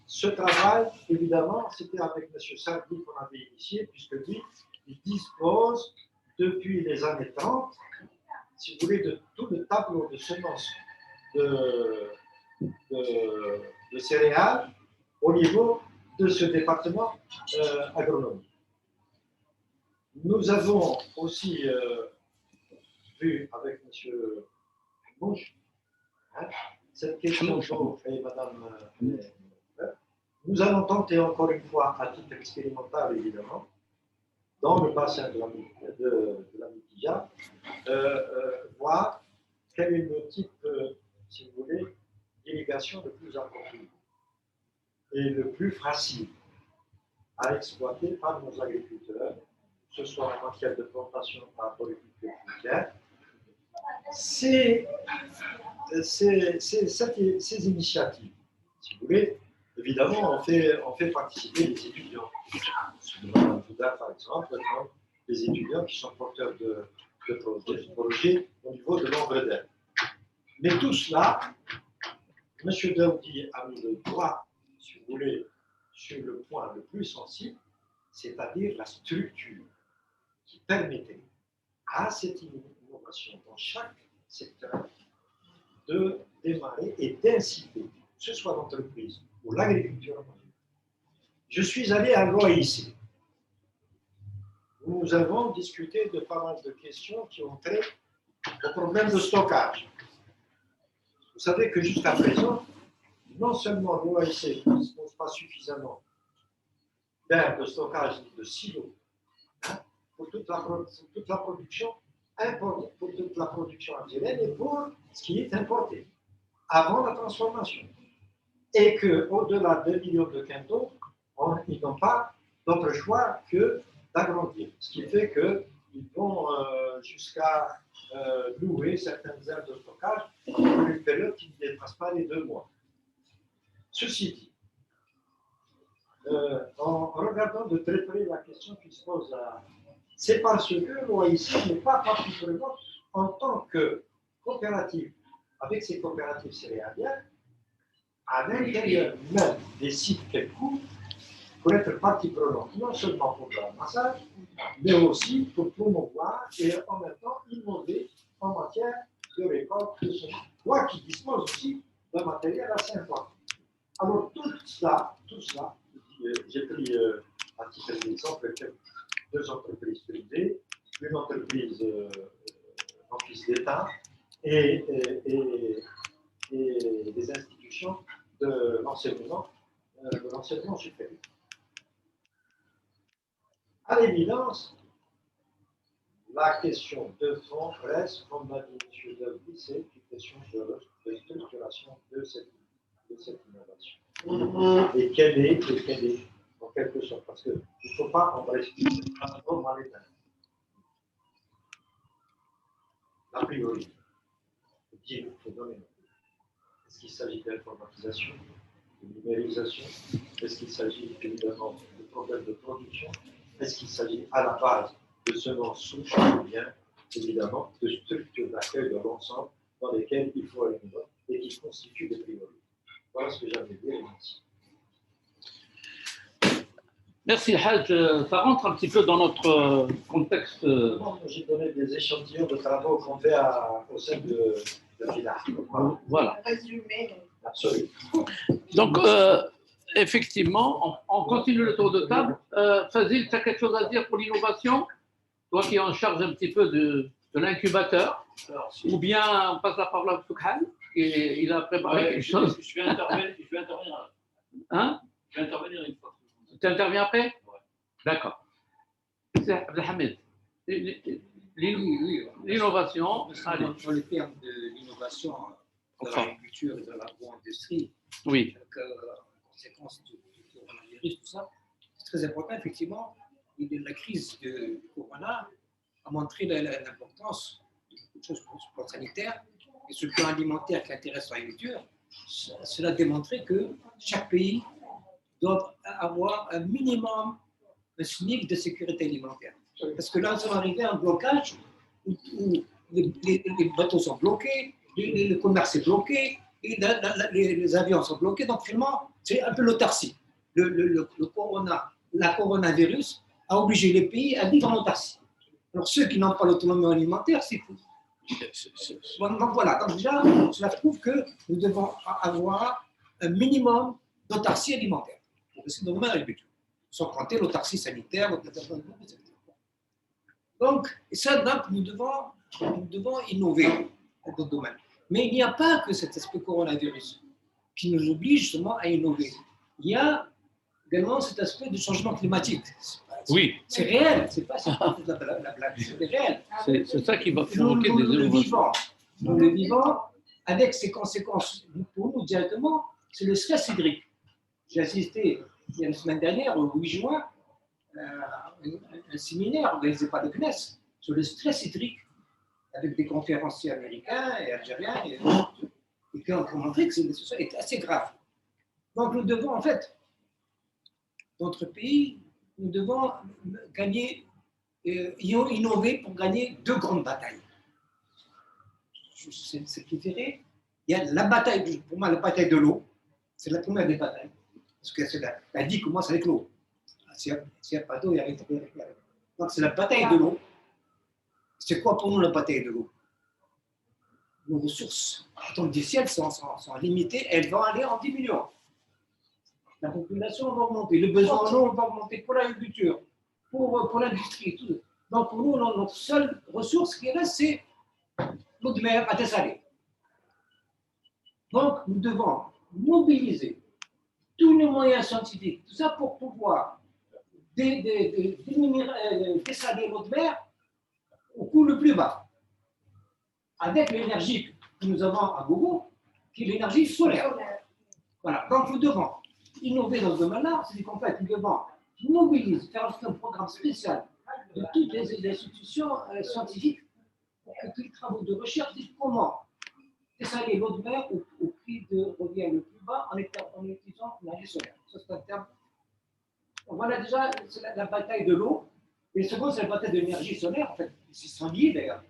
H: ce travail, évidemment, c'était avec M. Sardi qu'on avait initié, puisque lui, il dispose depuis les années 30, si vous voulez, de tout le tableau de semences de céréales au niveau de ce département agronomique. Nous avons aussi vu avec M. Mouche cette question et Mme. Nous allons tenter encore une fois, à titre expérimental évidemment, dans le bassin de la Mitija, voir quel est le type, si vous voulez, d'irrigation le plus approprié et le plus facile à exploiter par nos agriculteurs, que ce soit en matière de plantation par agriculture fruitière. Ces initiatives, si vous voulez, évidemment, on fait participer les étudiants. Par exemple, les étudiants qui sont porteurs de projets au niveau de l'Angleterre. Mais tout cela, M. Daoudi a mis le doigt, si vous voulez, sur le point le plus sensible, c'est-à-dire la structure qui permettait à cette innovation dans chaque secteur de démarrer et d'inciter, que ce soit l'entreprise ou l'agriculture. Je suis allé à l'OIC. Nous avons discuté de pas mal de questions qui ont trait au problème de stockage. Vous savez que jusqu'à présent, non seulement l'OIC ne dispose pas suffisamment d'aires de stockage de silos pour toute la production importée, pour toute la production algérienne et pour ce qui est importé avant la transformation. Et qu'au-delà de 2 millions de quintaux, ils n'ont pas d'autre choix que d'agrandir. Ce qui fait qu'ils vont jusqu'à louer certaines aires de stockage pour une période qui ne dépasse pas les 2 mois. Ceci dit, en regardant de très près la question qui se pose, c'est parce que l'OIC n'est pas partie prenante en tant que coopérative, avec ses coopératives céréalières, à l'intérieur même des sites qu'elle couvre, pour être partie prenante, non seulement pour le ramassage, mais aussi pour promouvoir et en même temps innover en matière de récolte de semences. Toi qui dispose aussi d'un matériel assez important. Alors tout cela, j'ai pris à titre d'exemple 2 entreprises privées, une entreprise office d'État et des institutions de l'enseignement supérieur. À l'évidence, la question de fond reste, comme l'a dit M. Daoudi, c'est une question de structuration de cette innovation. Et quelle est, en quelque sorte, parce qu'il ne faut pas embrasser dans l'état. A priori, il faut donner. Est-ce qu'il s'agit d'informatisation, de numérisation? Est-ce qu'il s'agit évidemment de problèmes de production? Est-ce qu'il s'agit à la base de semences souches ou bien évidemment de structures d'accueil de l'ensemble dans lesquelles il faut aller et qui constituent des priorités? Voilà ce que j'avais dit.
A: Merci, Haj. Ça rentre un petit peu dans notre contexte.
H: J'ai donné des échantillons de travaux qu'on fait au sein de FIDA.
A: Voilà.
I: Résumé.
H: Absolument.
A: Donc, effectivement, on continue le tour de table. Fazil, tu as quelque chose à dire pour l'innovation? Toi qui es en charge un petit peu de l'incubateur, ou bien on passe la parole à Soukhan, il a préparé quelque chose.
J: Je vais intervenir.
A: Hein?
J: Je vais intervenir une fois.
A: Tu interviens après?
J: Ouais.
A: D'accord. C'est Abdelhamid. L'innovation.
K: Dans les termes de l'innovation dans l'agriculture et dans l'agro-industrie,
A: oui.
K: En conséquence du coronavirus, tout ça, c'est très important. Effectivement, la crise de corona a montré l'importance de beaucoup de choses pour le plan sanitaire et sur le plan alimentaire qui intéresse l'agriculture. Cela a démontré que chaque pays doit avoir un minimum, un SMIC de sécurité alimentaire. Parce que là, nous sommes arrivés à un blocage où les bateaux sont bloqués, le commerce est bloqué, et les avions sont bloqués. Donc, finalement, c'est un peu l'autarcie. La coronavirus a obligé les pays à vivre en autarcie. Alors, ceux qui n'ont pas l'autonomie alimentaire, c'est fou. Donc, voilà. Donc, déjà, cela prouve que nous devons avoir un minimum d'autarcie alimentaire. C'est dans le domaine de l'agriculture. Sans compter l'autarcie sanitaire. Donc, nous devons innover dans le domaine. Mais il n'y a pas que cet aspect coronavirus qui nous oblige justement à innover. Il y a également cet aspect du changement climatique.
A: Oui.
K: C'est réel, c'est pas la blague, c'est réel.
A: C'est ça qui va provoquer des innovations.
K: Nous le vivons avec ses conséquences. Pour nous, directement, c'est le stress hydrique. J'ai assisté, il y a une semaine dernière, au 8 juin, à un séminaire organisé par le CNES sur le stress hydrique, avec des conférenciers américains et algériens, et qui ont montré que cette situation est assez grave. Donc, nous devons, en fait, dans notre pays, nous devons gagner, innover pour gagner 2 grandes batailles. C'est ce qui ferait. Il y a la bataille, pour moi, la bataille de l'eau. C'est la première des batailles. Parce que la vie commence avec l'eau. S'il n'y a pas d'eau, il n'y a rien. Donc, c'est la bataille de l'eau. C'est quoi pour nous la bataille de l'eau? Nos ressources artificielles sont limitées, elles vont aller en diminuant. La population va augmenter, le besoin en eau va augmenter pour l'agriculture, pour l'industrie, tout. Donc pour nous, notre seule ressource qui reste, c'est l'eau de mer à dessaler. Donc nous devons mobiliser tous les moyens scientifiques, tout ça pour pouvoir dessaler l'eau de mer au coût le plus bas, avec l'énergie que nous avons à Gogo, qui est l'énergie solaire. Voilà, donc nous devons innover dans ce domaine-là, c'est qu'en fait, nous devons mobiliser, faire un programme spécial de toutes les institutions scientifiques pour que tous les travaux de recherche disent comment dessaler l'eau de mer au prix de revient le plus bas en utilisant l'énergie solaire. Ça, c'est un terme. Donc, voilà déjà la bataille de l'eau. Et le second, c'est la bataille de l'énergie solaire. En fait, ils sont liés d'ailleurs.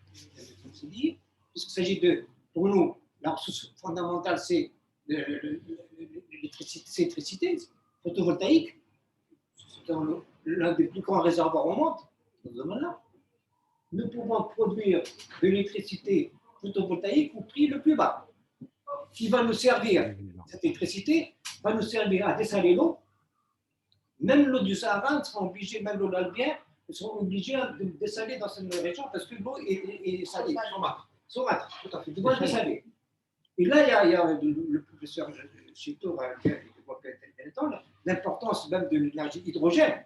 K: Puisqu'il s'agit de, pour nous, la ressource fondamentale, c'est l'électricité photovoltaïque. C'est l'un des plus grands réservoirs au monde, dans ce domaine-là. Nous pouvons produire de l'électricité photovoltaïque au prix le plus bas, qui va nous servir, cette électricité, va nous servir à dessaler l'eau. Même l'eau du Sahara, ils seront obligés, même l'eau d'Albien, ils seront obligés de dessaler dans cette région parce que l'eau est salée. Saumâtre, tout à fait. Ils doivent dessaler. Et là, il y a le professeur Chito qui a développé l'importance même de l'énergie hydrogène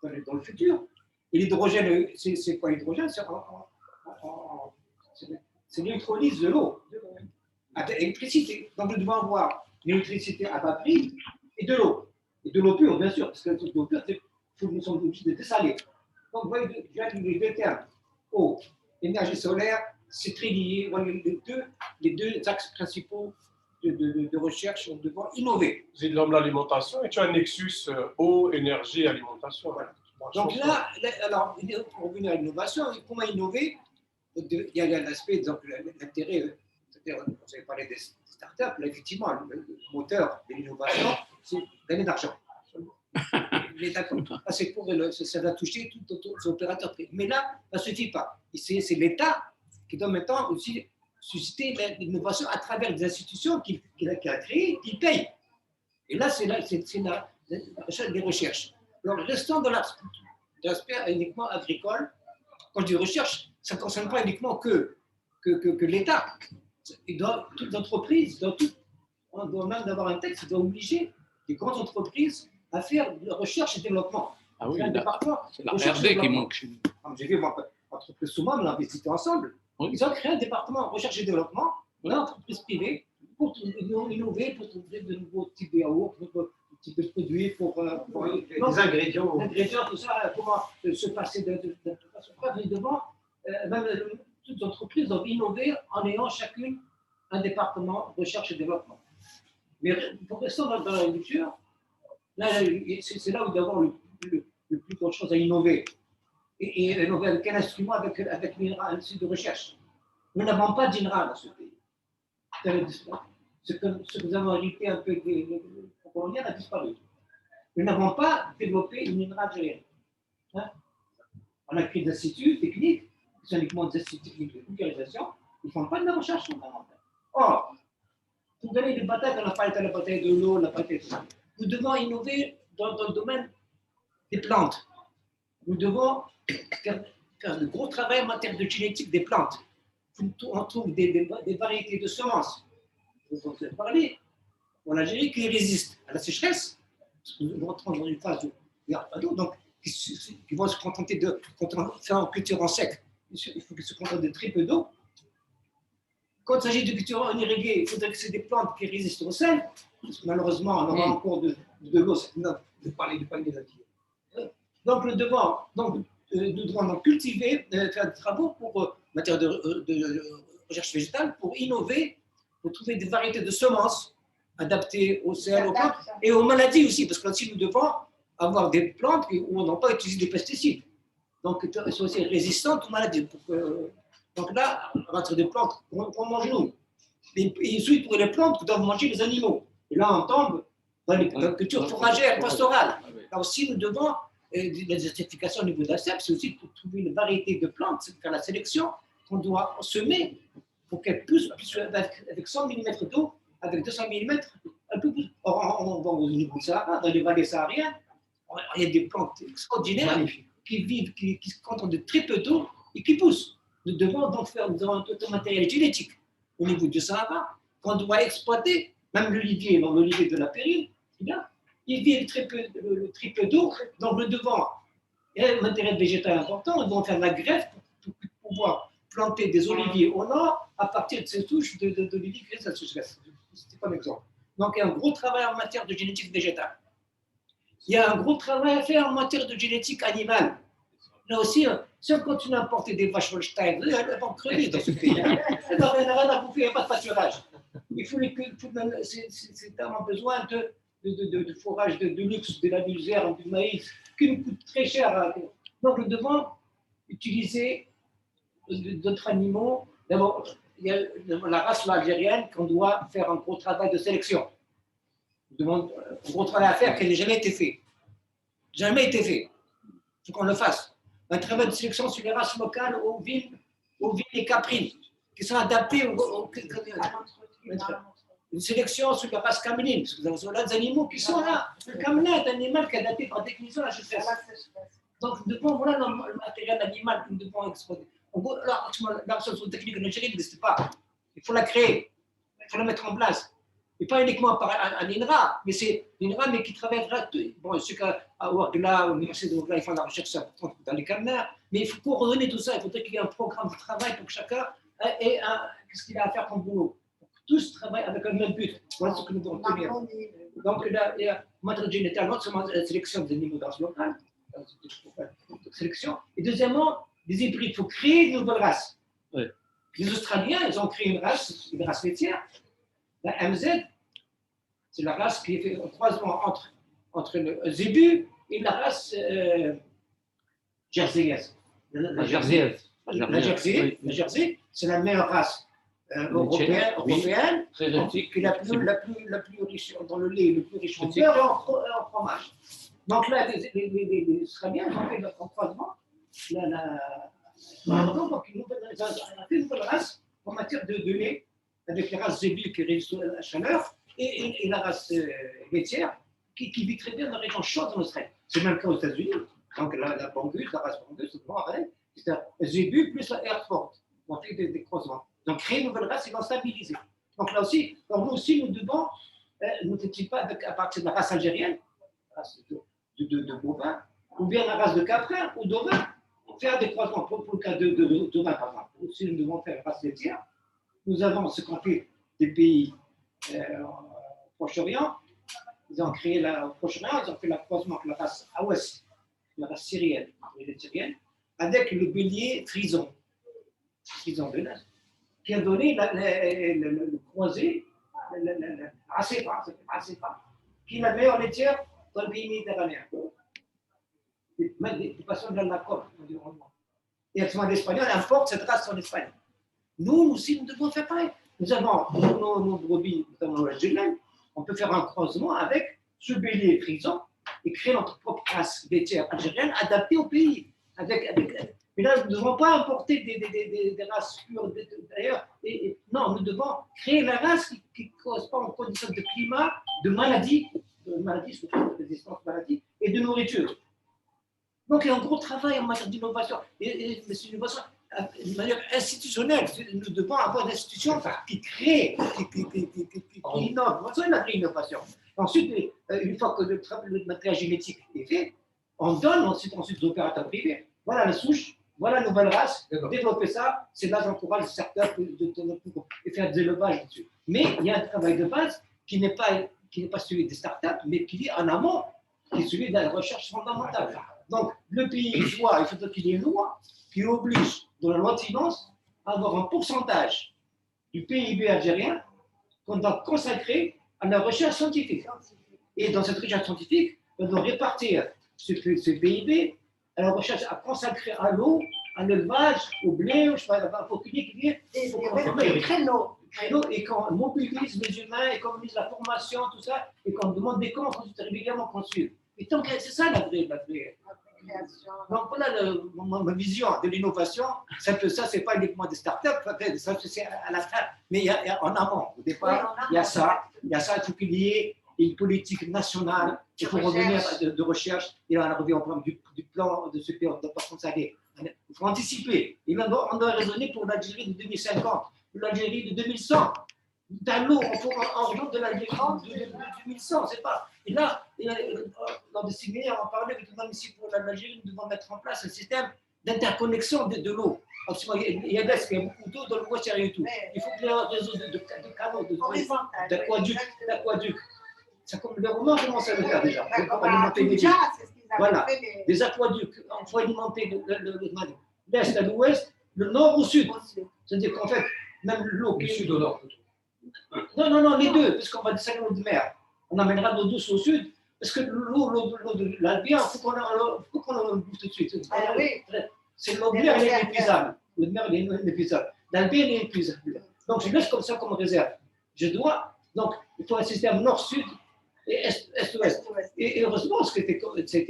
K: dans le futur. Et l'hydrogène, c'est quoi l'hydrogène? C'est l'électrolyse de l'eau à l'électricité. Donc nous devons avoir l'électricité à bas prix et de l'eau. Et de l'eau pure, bien sûr, parce que l'eau pure, nous sommes obligés de dessaler. Donc vous voyez, les deux termes, eau, énergie solaire, c'est très lié. Les deux axes principaux de recherche, on doit innover.
B: C'est de l'alimentation et tu as un nexus eau, énergie, alimentation.
K: Voilà. Donc là, alors, pour revenir à l'innovation, comment innover? Il y a l'aspect, l'intérêt, c'est-à-dire, vous avez parlé des startups, là, effectivement, le moteur de l'innovation, c'est gagner d'argent. C'est pour ça va toucher tous les opérateurs privés. Mais là, ça ne suffit pas. C'est l'État qui doit maintenant aussi susciter l'innovation à travers des institutions qu'il a créées, qui payent. Et là, c'est des recherches. Alors, restant dans l'aspect uniquement agricole, quand je dis recherche, ça ne concerne pas uniquement que l'État. Toute entreprise, on doit même avoir un texte qui doit obliger les grandes entreprises à faire de la recherche et développement.
A: Ah oui, c'est la R&D qui manque.
K: J'ai vu l'entreprise Souma, on l'a visité ensemble. Oui. Ils ont créé un département recherche et développement dans l'entreprise privée pour innover, pour trouver de nouveaux types de yaourts, de nouveaux types de produits, pour des ingrédients, tout ça, comment se passer de devant. Même toutes les entreprises doivent innover en ayant chacune un département recherche et développement. Mais pour rester dans l'agriculture, c'est là où il doit y avoir le plus grande chose à innover. Et innover avec quel instrument? Avec l'INRA, un institut de recherche. Nous n'avons pas d'INRA dans ce pays. Ce que nous avons hérité un peu des coloniales a disparu. Nous n'avons pas développé une INRA algérienne. On a créé des instituts techniques, qui sont uniquement des instituts techniques de vulgarisation, ils ne font pas de la recherche fondamentale. Or, pour donner des batailles, on a parlé de la bataille de l'eau, la bataille de ça. Nous devons innover dans le domaine des plantes. Nous devons faire de gros travail en matière de génétique des plantes. On trouve des variétés de semences, vous en avez parlé, en Algérie, qui résistent à la sécheresse, parce que nous rentrons dans une phase où il n'y a pas d'eau, donc qui vont se contenter de faire une culture en sec. Il faut qu'ils se contentent de très peu d'eau. Quand il s'agit de culture en irriguée, il faudrait que c'est des plantes qui résistent au sel, parce que malheureusement, on aura encore de l'eau, de parler de la vie. Donc, nous devons cultiver, faire des travaux pour matière de recherche végétale, pour innover, pour trouver des variétés de semences adaptées au sol, aux plantes et aux maladies aussi, parce que là aussi, nous devons avoir des plantes où on n'a pas utilisé des pesticides. Donc, elles sont aussi résistantes aux maladies. Donc là, à partir des plantes qu'on mange nous. Et ensuite, pour les plantes que doivent manger les animaux. Et là, on tombe dans les cultures fourragères, pastorales. Là aussi, nous devons, la certification au niveau de la CEP, c'est aussi pour trouver une variété de plantes, c'est faire la sélection qu'on doit semer pour qu'elles poussent avec 100 mm d'eau, avec 200 mm, un peu plus. Or, on va au niveau du Sahara, dans les vallées sahariennes, il y a des plantes extraordinaires qui vivent, qui se contentent de très peu d'eau et qui poussent. Nous devons donc faire un matériel génétique au niveau du Sahara qu'on doit exploiter. Même l'olivier, l'olivier de la Pérille, il vit très peu d'eau, donc nous devons, il y a un matériel végétal important, nous devons faire la greffe pour pouvoir planter des oliviers au nord à partir de ces souches d'oliviers. C'est pas un exemple. Donc il y a un gros travail en matière de génétique végétale. Il y a un gros travail à faire en matière de génétique animale. Là aussi, si on continue à importer des vaches Holstein, elles vont crever dans ce pays. Elles n'ont rien à bouffer, il n'y a pas de pâturage. Il faut c'est tellement besoin de fourrage de luxe, de la luzerne, du maïs, qui nous coûte très cher. Donc nous devons utiliser d'autres animaux. D'abord, il y a la race algérienne qu'on doit faire un gros travail de sélection. Nous devons un gros travail à faire qui n'a jamais été fait. Jamais été fait. Il faut qu'on le fasse. Un travail de sélection sur les races locales aux villes et caprines, qui sont adaptées une sélection sur la race cameline, parce que vous avez des animaux qui sont là. Le camelin est un animal qui est adapté par définition à la espèce. Donc, nous devons, voilà le matériel animal que nous devons exploiter. La solution technique en Algérie n'existe pas. Il faut la créer, il faut la mettre en place. Et pas uniquement par un INRA, mais c'est l'INRA, mais qui travaillera. Bon, ceux qui à Ouargla, au université de Ouargla, ils font de la recherche importante dans les camelins, mais il faut coordonner tout ça. Il faudrait qu'il y ait un programme de travail pour que chacun ait qu'est-ce qu'il a à faire comme boulot. Tous travaillent avec un même but. Voilà ce que nous devons tenir. Donc, il y a matière génétique, non seulement la sélection des animaux dans ce local, sélection, et deuxièmement, des hybrides. Il faut créer une nouvelle race. Oui. Les Australiens, ils ont créé une race laitière, la MZ. C'est la race qui fait un croisement entre le zébu et la race jerseyese. La jersey, c'est la meilleure race européenne, qui est la plus riche dans le lait, le plus riche en beurre et en fromage. Donc là, les Australiens ont fait un croisement. Donc, ils ont fait une nouvelle race en matière de lait, avec la race zébu qui résiste à la chaleur et la race laitière qui vit très bien dans les régions chaudes en Australie. C'est le même cas aux États-Unis. Donc la Bangus, la race Bangus, c'est pareil. C'est un zébu plus la Hereford. On fait des croisements. Donc créer une nouvelle race, ils vont stabiliser. Donc là aussi, nous aussi, nous devons, nous ne pas à partir de la race algérienne, la race de bovin, ou bien la race de caprin ou d'ovin, faire des croisements. Pour le cas de vin, par exemple, si nous devons faire une race laitière, nous avons ce qu'on fait des pays au Proche-Orient. Ils ont créé au Proche-Orient, ils ont fait le croisement avec la race Aouès, la race syrienne, avec le bélier frison de l'Est, qui a donné le croisé, Acepa, qui est la meilleure laitière dans le pays méditerranéen. Des patients de la côte, environnement. Et actuellement, l'Espagnol importe cette race en Espagne. Nous aussi, nous devons faire pareil. Nous avons nos brebis, notamment la Gélène, on peut faire un croisement avec ce bélier frison et créer notre propre race laitière algérienne adaptée au pays. Mais là, nous ne devons pas importer des races pures d'ailleurs. Non, nous devons créer la race qui correspond aux conditions de climat, de maladie, surtout de résistance aux maladies, et de nourriture. Donc, il y a un gros travail en matière d'innovation. Et c'est une innovation de manière institutionnelle. Nous devons avoir des institutions qui créent, qui innovent. C'est la vraie innovation. Ensuite, une fois que le matériel génétique est fait, on donne ensuite aux opérateurs privés. Voilà la souche, voilà la nouvelle race, développer ça, c'est là j'encourage certains de faire des élevages dessus. Mais il y a un travail de base qui n'est pas celui des startups, mais qui est en amont, qui est celui de la recherche fondamentale. Donc, le pays il faut qu'il y ait une loi qui oblige, dans la loi de finances, à avoir un pourcentage du PIB algérien qu'on doit consacrer à la recherche scientifique. Et dans cette recherche scientifique, on doit répartir ce PIB à la recherche, à consacrer à l'eau, à l'élevage, au blé, je sais pas, à l'immobilier qui vient. Et qu'on mobilise les humains, et qu'on mise la formation, tout ça, et qu'on demande des comptes régulièrement qu'on suive. Et tant que c'est ça la vraie. Donc voilà ma vision de l'innovation. Ça, c'est pas uniquement des startups, ça c'est à la fin, mais il y a en amont. Au départ, il y a ça, il faut qu'il y ait une politique nationale, il faut revenir de recherche, et là on revient au problème du plan de ce pays, on ne doit pas consacrer. Il faut anticiper. Et là, on doit raisonner pour l'Algérie de 2050, l'Algérie de 2100. Dans l'eau, on faut en rejoindre de l'Algérie de 2100, c'est pas. Et là, dans des séminaires, on parlait avec le ici pour l'Algérie, nous devons mettre en place un système d'interconnexion de l'eau. Il y a beaucoup d'eau dans le Ouattara et tout. Il faut qu'il y ait un réseau de canaux, d'aqueducs. Ça, comme le roman commence à le faire déjà. Voilà, des aqueducs. Il faut alimenter l'est à l'ouest, le nord au sud. C'est-à-dire qu'en fait, même l'eau qui est sud au nord. Non, les deux, parce qu'on va descendre l'eau de mer. On amènera l'eau douce au sud, parce que l'eau de l'Albien, il faut qu'on en bouffe tout de suite. C'est l'eau de mer, elle est inépuisable. L'eau de mer, elle est inépuisable. L'Albien, elle est inépuisable. Donc, je laisse comme ça comme réserve. Donc, il faut un système nord-sud et est-ouest. Et heureusement, ce qui a été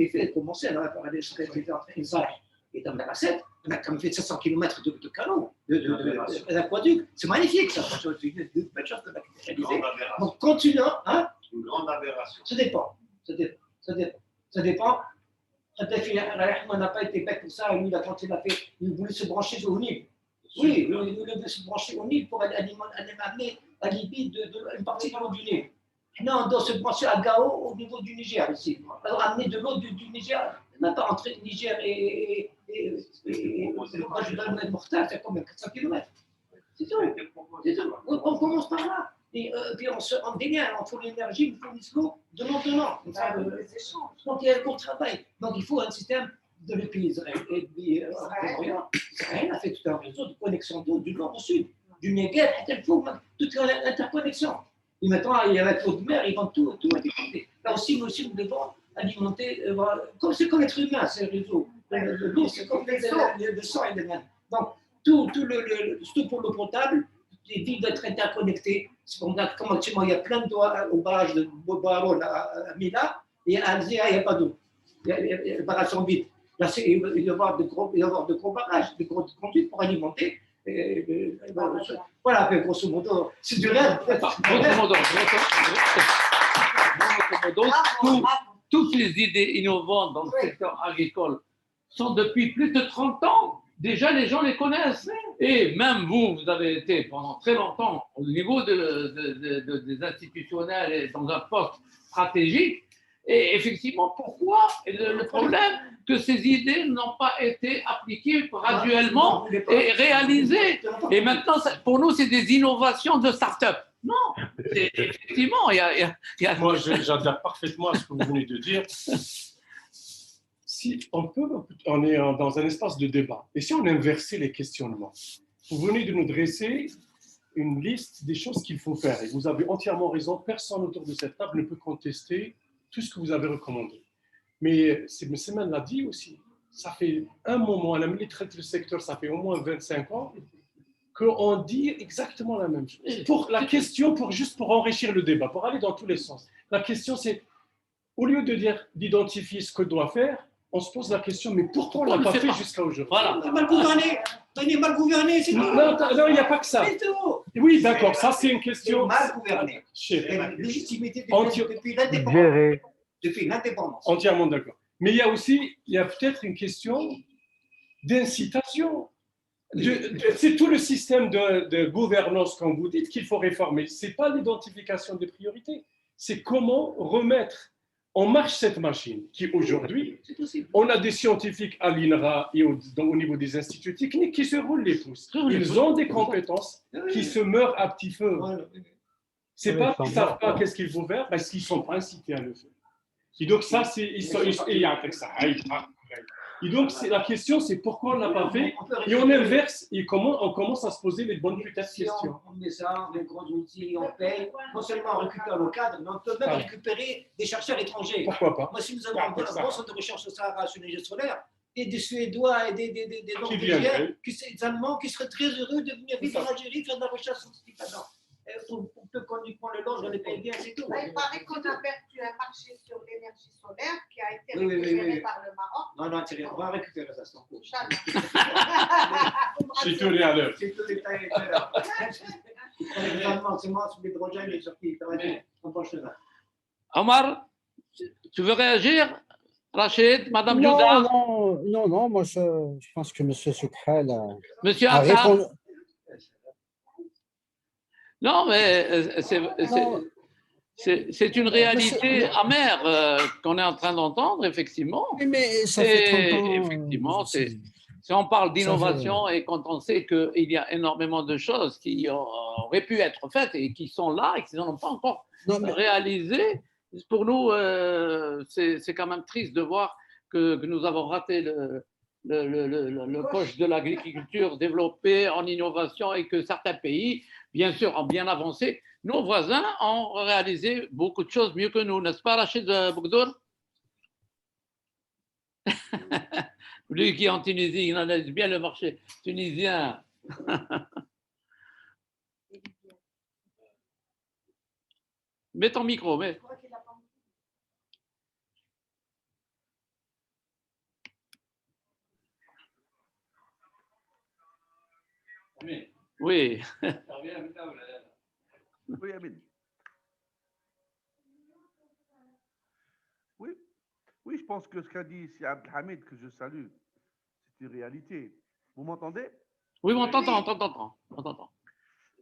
K: fait, commencé à parler de ce qui a été entre Inzal et dans la recette, on a quand même fait 700 km de canaux, d'aqueducs. C'est magnifique, ça. C'est une belle chose qu'on a réalisée. Donc, continuons. Hein?
I: Une grande aberration.
K: Ça dépend. On n'a pas été bête pour ça. Lui, quand il a fait, il voulait se brancher au Nil. Oui, il voulait se brancher au Nil pour aller amener à Libye une partie de l'eau du Nil. Non, on doit se brancher à Gao au niveau du Niger ici. Alors, amener de l'eau du Niger, même pas entre Niger et moi je donne le mortal, c'est combien 400 km. C'est tout. On commence par là. Et puis on dégaine, on faut l'énergie, il faut l'eau de maintenant. Donc il y a un bon travail. Donc il faut un système de l'État Israël. Et puis Israël a fait tout un réseau de connexion d'eau du nord au sud, du Negev, il faut toute l'interconnexion. Et maintenant, il y a la l'eau de mer, ils vont tout alimenter. Là aussi, nous devons alimenter, comme c'est comme l'être humain, c'est le réseau. L'eau, c'est comme le sang et les mains. Donc, tout pour l'eau potable, les villes doivent être interconnectées. Comme actuellement, il y a plein d'eau au barrage de Bobarol à Mila, et à Alzea, il n'y a pas d'eau. Les barrages sont vides. Là, il va y avoir de gros barrages, de gros conduites pour alimenter. Voilà, grosso modo, c'est du rêve.
A: Toutes les idées innovantes dans le secteur agricole sont depuis plus de 30 ans. Déjà, les gens les connaissent. Et même vous avez été pendant très longtemps au niveau des institutionnels et dans un poste stratégique. Et effectivement, pourquoi le problème que ces idées n'ont pas été appliquées graduellement et réalisées. Et maintenant, pour nous, c'est des innovations de start-up. Non, effectivement, il y a...
B: Moi, j'adhère parfaitement à ce que vous venez de dire. Si on est dans un espace de débat, et si on inversait les questionnements, vous venez de nous dresser une liste des choses qu'il faut faire. Et vous avez entièrement raison, personne autour de cette table ne peut contester tout ce que vous avez recommandé. Mais Semen l'a dit aussi, ça fait un moment, la militaire du secteur, ça fait au moins 25 ans, qu'on dit exactement la même chose. Pour la question, juste pour enrichir le débat, pour aller dans tous les sens, la question c'est, au lieu d'identifier ce que doit faire, on se pose la question, mais pourquoi on ne l'a pas fait jusqu'à aujourd'hui?
K: Voilà. On est mal gouverné, c'est tout.
B: Non, il n'y a pas que ça. Oui, d'accord, ça c'est une question.
K: Mal gouverné. Légitimité depuis l'indépendance.
B: Entièrement d'accord. Mais il y a peut-être une question d'incitation. C'est tout le système de gouvernance, comme vous dites, qu'il faut réformer. Ce n'est pas l'identification des priorités, c'est comment remettre en marche cette machine qui aujourd'hui, on a des scientifiques à l'INRA et au niveau des instituts techniques qui se roulent les pouces. Ils ont des compétences qui se meurent à petit feu. C'est pas qu'ils ne savent pas qu'est-ce qu'il faut faire, parce qu'ils ne sont pas incités à le faire. Et donc ça, il y a un texte. Et donc, la question, c'est pourquoi on ne l'a pas fait. Et on inverse, et comment on commence à se poser les bonnes questions.
K: On met ça, on met gros outils, on paye. Non seulement on récupère le cadre, mais on peut même récupérer des chercheurs étrangers.
B: Pourquoi pas?
K: Moi, si nous avons un grand centre de recherche au Sahara sur l'énergie solaire, et des Suédois et des Norvégiens, des Allemands qui seraient très heureux de venir vivre en Algérie, faire de la recherche scientifique. On peut uniquement le long, on les paye bien, c'est tout.
I: Il paraît qu'on a perdu un marché sur l'énergie solaire qui a été récupéré par le Maroc.
K: Non, on va récupérer ça sans coût.
B: C'est tout à l'heure.
K: C'est tout détaillé tout à l'heure. C'est moi sur l'hydrogène et sur qui on penche là.
A: Omar, tu veux réagir? Rachid, Madame
C: Non,
A: Jouda?
C: non, moi je pense que M. Soukhal
A: Monsieur
C: a répondu.
A: Non, mais c'est une réalité amère qu'on est en train d'entendre, effectivement.
C: Mais ça fait 30 ans.
A: Effectivement, si on parle d'innovation et quand on sait qu'il y a énormément de choses qui auraient pu être faites et qui sont là et qui n'ont pas encore réalisées, pour nous, c'est quand même triste de voir que nous avons raté le coche de l'agriculture développée en innovation et que certains pays, bien sûr, ont bien avancé. Nos voisins ont réalisé beaucoup de choses mieux que nous, n'est-ce pas, Rachid Boukdour? Lui qui est en Tunisie, il analyse bien le marché tunisien. Mets ton micro, mets. Oui.
G: Oui, Amin. Oui, je pense que ce qu'a dit ici Abdelhamid, que je salue, c'est une réalité. Vous m'entendez?
A: Oui, on t'entend.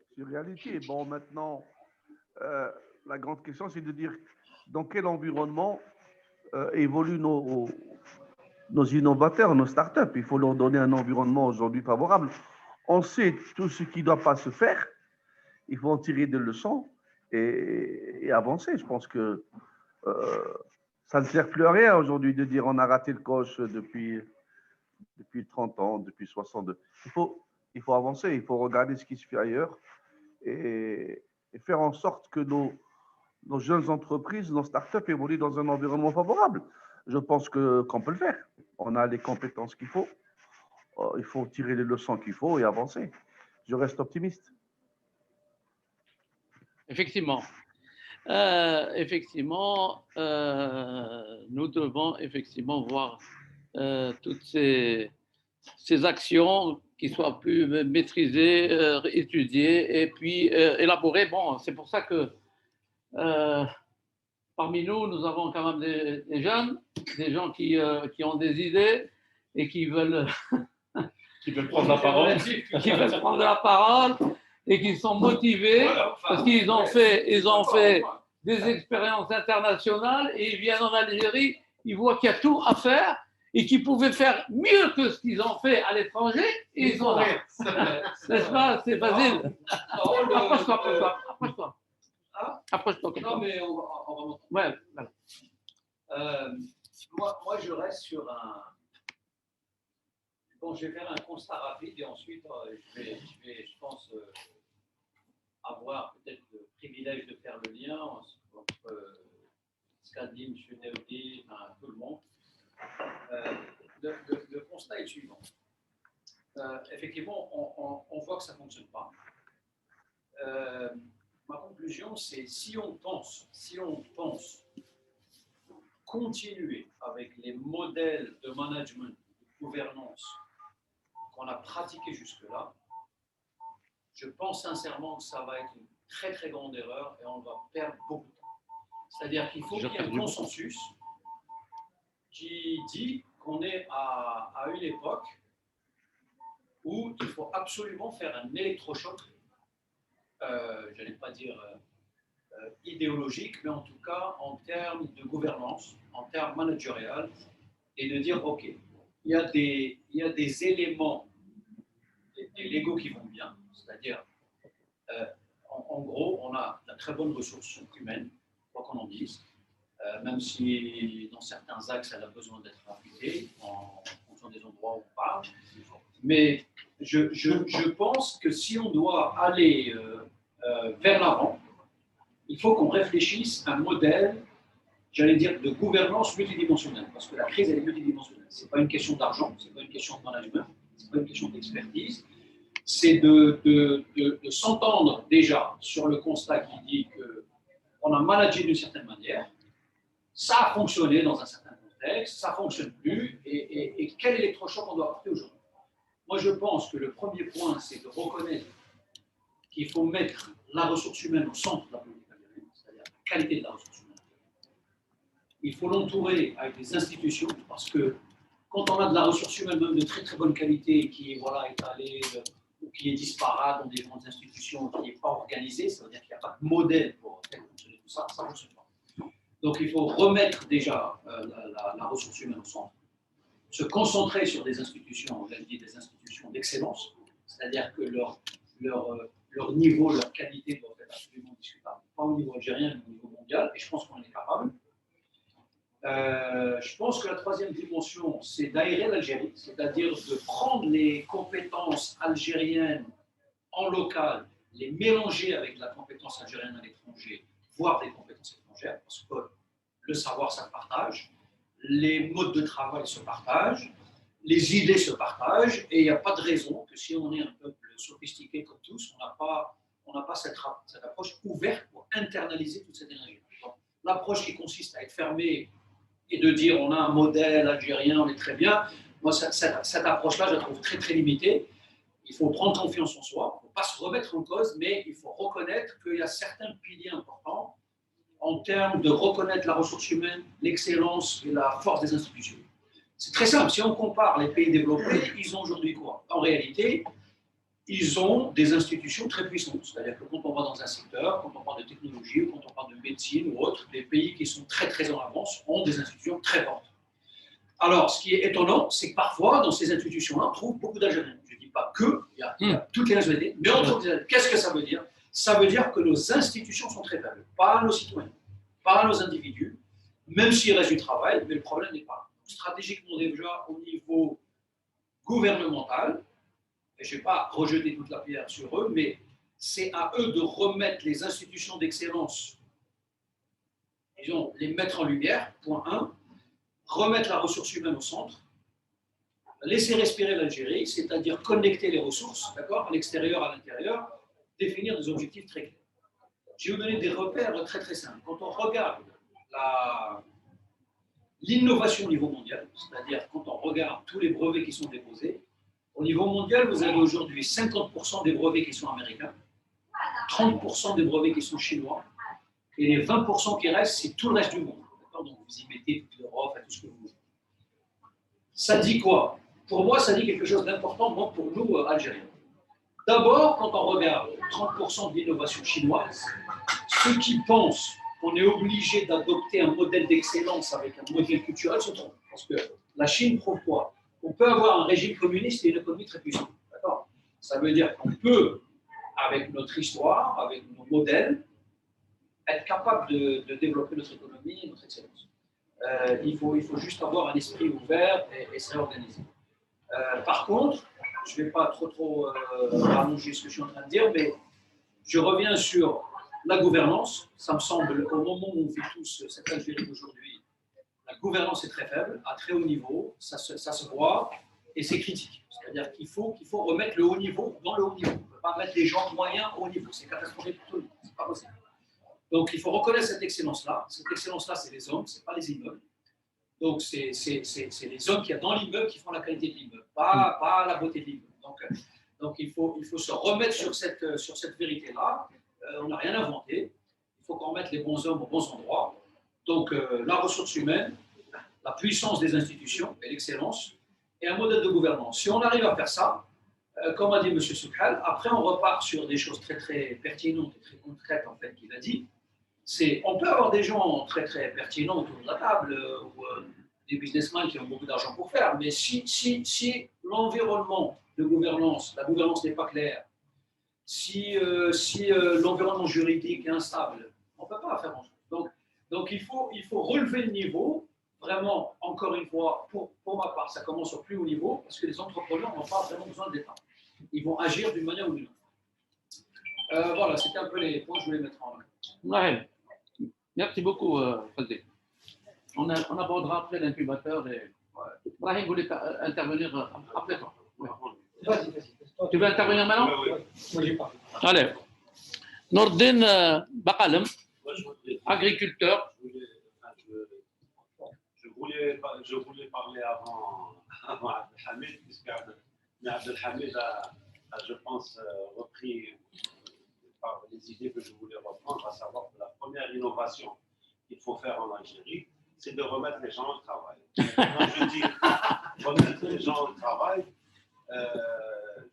G: C'est une réalité. Bon, maintenant, la grande question, c'est de dire dans quel environnement évoluent nos innovateurs, nos startups. Il faut leur donner un environnement aujourd'hui favorable. On sait tout ce qui ne doit pas se faire. Il faut en tirer des leçons et avancer. Je pense que ça ne sert plus à rien aujourd'hui de dire on a raté le coche depuis 30 ans, depuis 62. Il faut avancer, il faut regarder ce qui se fait ailleurs et faire en sorte que nos jeunes entreprises, nos startups évoluent dans un environnement favorable. Je pense qu'on peut le faire. On a les compétences qu'il faut. Il faut tirer les leçons qu'il faut et avancer. Je reste optimiste.
A: Effectivement. Nous devons effectivement voir toutes ces actions qui soient plus maîtrisées, étudiées et puis élaborées. Bon, c'est pour ça que parmi nous avons quand même des jeunes, des gens qui ont des idées et qui veulent
B: prendre la parole.
A: Qui veulent prendre la parole et qui sont motivés parce qu'ils ont fait des expériences internationales et ils viennent en Algérie, ils voient qu'il y a tout à faire et qu'ils pouvaient faire mieux que ce qu'ils ont fait à l'étranger et ils sont là. N'est-ce pas? C'est facile. Approche-toi.
J: Non, mais on va
A: ouais,
J: voilà. Moi, je reste sur un... Bon, je vais faire un constat rapide et ensuite, je pense, avoir peut-être le privilège de faire le lien entre ce qu'a dit M. Daoudi, tout le monde. Le constat est le suivant. Effectivement, on voit que ça ne fonctionne pas. Ma conclusion, c'est si on pense continuer avec les modèles de management, de gouvernance qu'on a pratiqués jusque-là, je pense sincèrement que ça va être une très très grande erreur et on va perdre beaucoup de temps. C'est-à-dire qu'il faut qu'il y ait un consensus qui dit qu'on est à une époque où il faut absolument faire un électrochoc, je n'allais pas dire idéologique, mais en tout cas en termes de gouvernance, en termes managériels, et de dire, OK, il y a des éléments, des légaux qui vont bien, c'est-à-dire, en gros, on a de très bonnes ressources humaines, quoi qu'on en dise, même si dans certains axes, elle a besoin d'être appliquée en l'endroit où on parle. Mais je pense que si on doit aller vers l'avant, il faut qu'on réfléchisse à un modèle, j'allais dire, de gouvernance multidimensionnelle. Parce que la crise, elle est multidimensionnelle. Ce n'est pas une question d'argent, ce n'est pas une question de management, ce n'est pas une question d'expertise. C'est de s'entendre déjà sur le constat qui dit qu'on a managé d'une certaine manière, ça a fonctionné dans un certain contexte, ça ne fonctionne plus, et quel électrochoc on doit apporter aujourd'hui. Moi, je pense que le premier point, c'est de reconnaître qu'il faut mettre la ressource humaine au centre de la politique algérienne, c'est-à-dire la qualité de la ressource humaine. Il faut l'entourer avec des institutions, parce que quand on a de la ressource humaine même de très très bonne qualité qui est étalée ou qui est disparate dans des grandes institutions, qui n'est pas organisée, ça veut dire qu'il n'y a pas de modèle pour faire fonctionner tout ça, ça ne fonctionne pas. Donc il faut remettre déjà la ressource humaine au centre, se concentrer sur des institutions, on l'a dit, des institutions d'excellence, c'est-à-dire que leur niveau, leur qualité doivent être absolument discutables, pas au niveau algérien, mais au niveau mondial, et je pense qu'on en est capable. Je pense que la troisième dimension, c'est d'aérer l'Algérie, c'est-à-dire de prendre les compétences algériennes en local, les mélanger avec la compétence algérienne à l'étranger, voire des compétences étrangères, parce que le savoir, ça partage, les modes de travail se partagent, les idées se partagent, et il n'y a pas de raison que si on est un peuple sophistiqué comme tous, on n'a pas cette approche ouverte pour internaliser toute cette énergie. L'approche qui consiste à être fermé et de dire on a un modèle algérien, on est très bien, moi cette approche-là, je la trouve très très limitée. Il faut prendre confiance en soi, il ne faut pas se remettre en cause, mais il faut reconnaître qu'il y a certains piliers importants en termes de reconnaître la ressource humaine, l'excellence et la force des institutions. C'est très simple, si on compare les pays développés, ils ont aujourd'hui quoi? En réalité, ils ont des institutions très puissantes. C'est-à-dire que quand on va dans un secteur, quand on parle de technologie, quand on parle de médecine ou autre, les pays qui sont très très en avance ont des institutions très fortes. Alors, ce qui est étonnant, c'est que parfois, dans ces institutions-là, on trouve beaucoup d'Algériens. Je ne dis pas que, il y a toutes les nationalités, mais on trouve des Algériens. Qu'est-ce que ça veut dire? Ça veut dire que nos institutions sont très faibles, pas nos citoyens, pas nos individus, même s'il reste du travail, mais le problème n'est pas là. Stratégiquement déjà, au niveau gouvernemental, et je ne vais pas rejeter toute la pierre sur eux, mais c'est à eux de remettre les institutions d'excellence, disons, les mettre en lumière, point 1, remettre la ressource humaine au centre, laisser respirer l'Algérie, c'est-à-dire connecter les ressources, d'accord, à l'extérieur, à l'intérieur, définir des objectifs très clairs. Je vais vous donner des repères très très simples. Quand on regarde l'innovation au niveau mondial, c'est-à-dire quand on regarde tous les brevets qui sont déposés, au niveau mondial, vous avez aujourd'hui 50% des brevets qui sont américains, 30% des brevets qui sont chinois, et les 20% qui restent, c'est tout le reste du monde. Donc vous y mettez toute l'Europe, tout ce que vous voulez. Ça dit quoi? Pour moi, ça dit quelque chose d'important pour nous, Algériens. D'abord, quand on regarde 30% de l'innovation chinoise, ceux qui pensent qu'on est obligé d'adopter un modèle d'excellence avec un modèle culturel se trompent. Parce que la Chine prouve quoi? On peut avoir un régime communiste et une économie très puissante. D'accord? Ça veut dire qu'on peut, avec notre histoire, avec nos modèles, être capable de développer notre économie et notre excellence. Il faut juste avoir un esprit ouvert et se réorganiser. Par contre, je ne vais pas trop rallonger ce que je suis en train de dire, mais je reviens sur la gouvernance. Ça me semble, au moment où on vit tous cette Algérie d'aujourd'hui, la gouvernance est très faible, à très haut niveau, ça se voit, et c'est critique. C'est-à-dire qu'il faut remettre le haut niveau dans le haut niveau. On ne peut pas mettre les gens moyens au haut niveau. C'est catastrophique pour tout le monde. Ce n'est pas possible. Donc, il faut reconnaître cette excellence-là. Cette excellence-là, c'est les hommes, ce n'est pas les immeubles. Donc, c'est les hommes qu'il y a dans l'immeuble qui font la qualité de l'immeuble, pas la beauté de l'immeuble. Donc il faut se remettre sur cette vérité-là. On n'a rien inventé. Il faut qu'on remette les bons hommes aux bons endroits. Donc, la ressource humaine, la puissance des institutions et l'excellence, et un modèle de gouvernance. Si on arrive à faire ça, comme a dit M. Soukal, après on repart sur des choses très très pertinentes et très concrètes en fait qu'il a dit. On peut avoir des gens très très pertinents autour de la table ou des businessmen qui ont beaucoup d'argent pour faire, mais si l'environnement de gouvernance, la gouvernance n'est pas claire, si l'environnement juridique est instable, on ne peut pas faire grand-chose. Donc il faut relever le niveau, vraiment, encore une fois, pour pour ma part, ça commence au plus haut niveau parce que les entrepreneurs n'ont pas vraiment besoin d'État. Ils vont agir d'une manière ou d'une autre. Voilà, c'était un peu les points que je voulais mettre en main.
A: Ouais. Merci beaucoup, Fadé. On abordera après l'incubateur. Et... Brahim voulait intervenir après toi. Ouais.
K: Vas-y.
A: Tu veux intervenir maintenant?
K: Oui. Moi, j'ai pas.
A: Allez. Nordin Bakalem, agriculteur.
L: Je voulais parler avant Abdelhamid, puisque Abdelhamid a, je pense, repris par les idées que je voulais reprendre, à savoir que la première innovation qu'il faut faire en Algérie, c'est de remettre les gens au travail. Quand je dis remettre les gens au travail,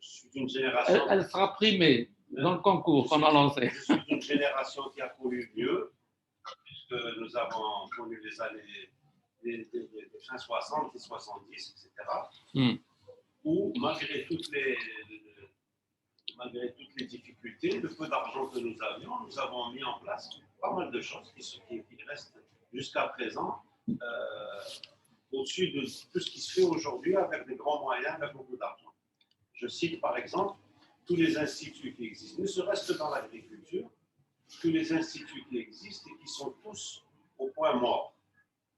L: je suis d'une génération...
A: Elle sera primée dans le concours qu'on a lancé.
L: Je suis d'une génération qui a connu mieux, puisque nous avons connu les années des fin 60, des 70, etc. Où, malgré toutes les difficultés, le peu d'argent que nous avions, nous avons mis en place pas mal de choses qui restent jusqu'à présent au-dessus de tout ce qui se fait aujourd'hui avec des grands moyens, avec beaucoup d'argent. Je cite par exemple tous les instituts qui existent, ne serait-ce que dans l'agriculture, tous les instituts qui existent et qui sont tous au point mort.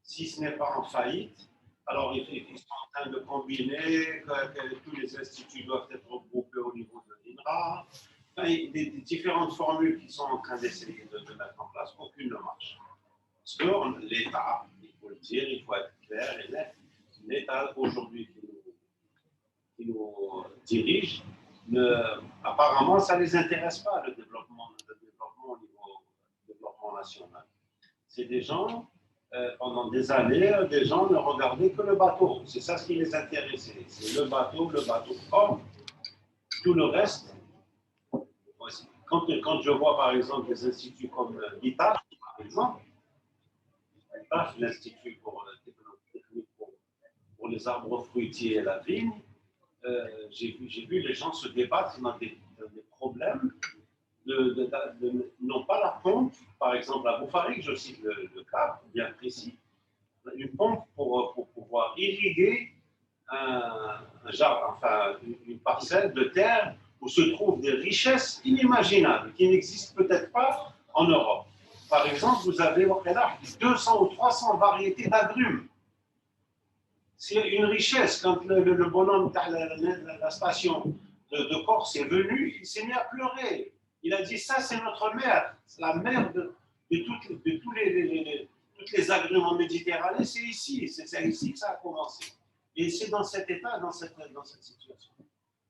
L: Si ce n'est pas en faillite, alors ils sont en train de combiner, que tous les instituts doivent être regroupés au niveau de l'INRA. Enfin, des différentes formules qui sont en train d'essayer de mettre en place, aucune ne marche. Parce que l'État, il faut le dire, il faut être clair et net, l'État aujourd'hui qui nous dirige, apparemment ça ne les intéresse pas, le développement au niveau du développement national. C'est des gens... pendant des années, des gens ne regardaient que le bateau. C'est ça ce qui les intéressait. C'est le bateau, le bateau. Or, tout le reste, quand je vois par exemple des instituts comme l'ITAF, par exemple, l'Institut pour les arbres fruitiers et la vigne, j'ai vu les gens se débattre dans des problèmes non pas la pompe, par exemple à Boufarik, je cite le cas bien précis, une pompe pour pouvoir irriguer une parcelle de terre où se trouvent des richesses inimaginables qui n'existent peut-être pas en Europe. Par exemple, vous avez au Canada 200 ou 300 variétés d'agrumes. C'est une richesse. Quand le bonhomme de la station de Corse est venu, il s'est mis à pleurer. Il a dit, ça c'est notre mère, c'est la mère de toutes les agrumes en Méditerranée, c'est ici que ça a commencé. Et c'est dans cet état, dans cette situation.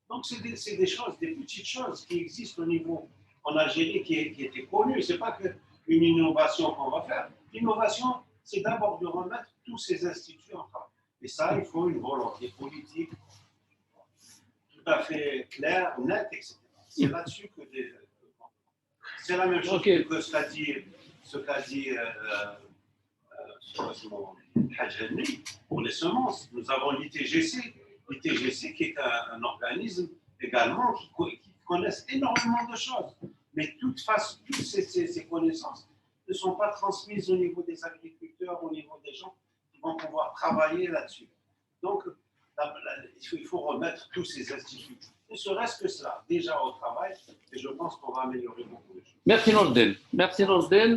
L: Donc c'est des choses, des petites choses qui existent au niveau en Algérie qui étaient connues. Ce n'est pas qu'une innovation qu'on va faire. L'innovation, c'est d'abord de remettre tous ces instituts en travail. Et ça, il faut une volonté politique tout à fait claire, nette, etc. C'est là-dessus que c'est la même chose que ce qu'a dit Hajjani pour les semences. Nous avons l'ITGC, qui est un organisme également qui connaissent énormément de choses. Mais toutes ces connaissances ne sont pas transmises au niveau des agriculteurs, au niveau des gens qui vont pouvoir travailler là-dessus. Donc, il faut remettre tous ces instituts. Ne serait-ce que cela, déjà au travail, et je pense qu'on va améliorer beaucoup les choses.
A: Merci Nordin. Merci Nordin.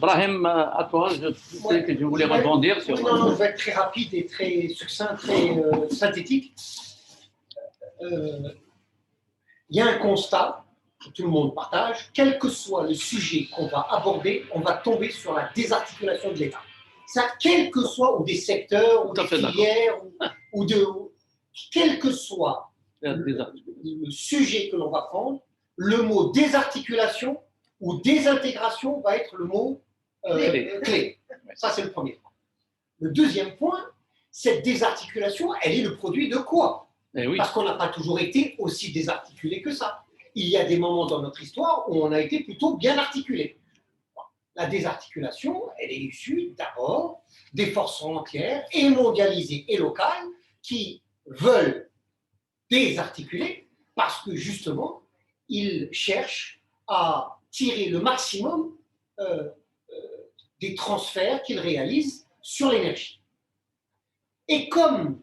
A: Brahim, à toi, je sais que je voulais rebondir sur...
D: Non, je vais être très rapide et très succinct, très synthétique. Il y a un constat que tout le monde partage, quel que soit le sujet qu'on va aborder, on va tomber sur la désarticulation de l'État. Ça, quel que soit, ou des secteurs, ou des filières, quel que soit le sujet que l'on va prendre, le mot désarticulation ou désintégration va être le mot clé. Ça, c'est le premier point. Le deuxième point, cette désarticulation, elle est le produit de quoi? Parce qu'on n'a pas toujours été aussi désarticulé que ça. Il y a des moments dans notre histoire où on a été plutôt bien articulé. La désarticulation, elle est issue d'abord des forces entières et mondialisées et locales qui veulent désarticuler parce que justement, ils cherchent à tirer le maximum des transferts qu'ils réalisent sur l'énergie. Et comme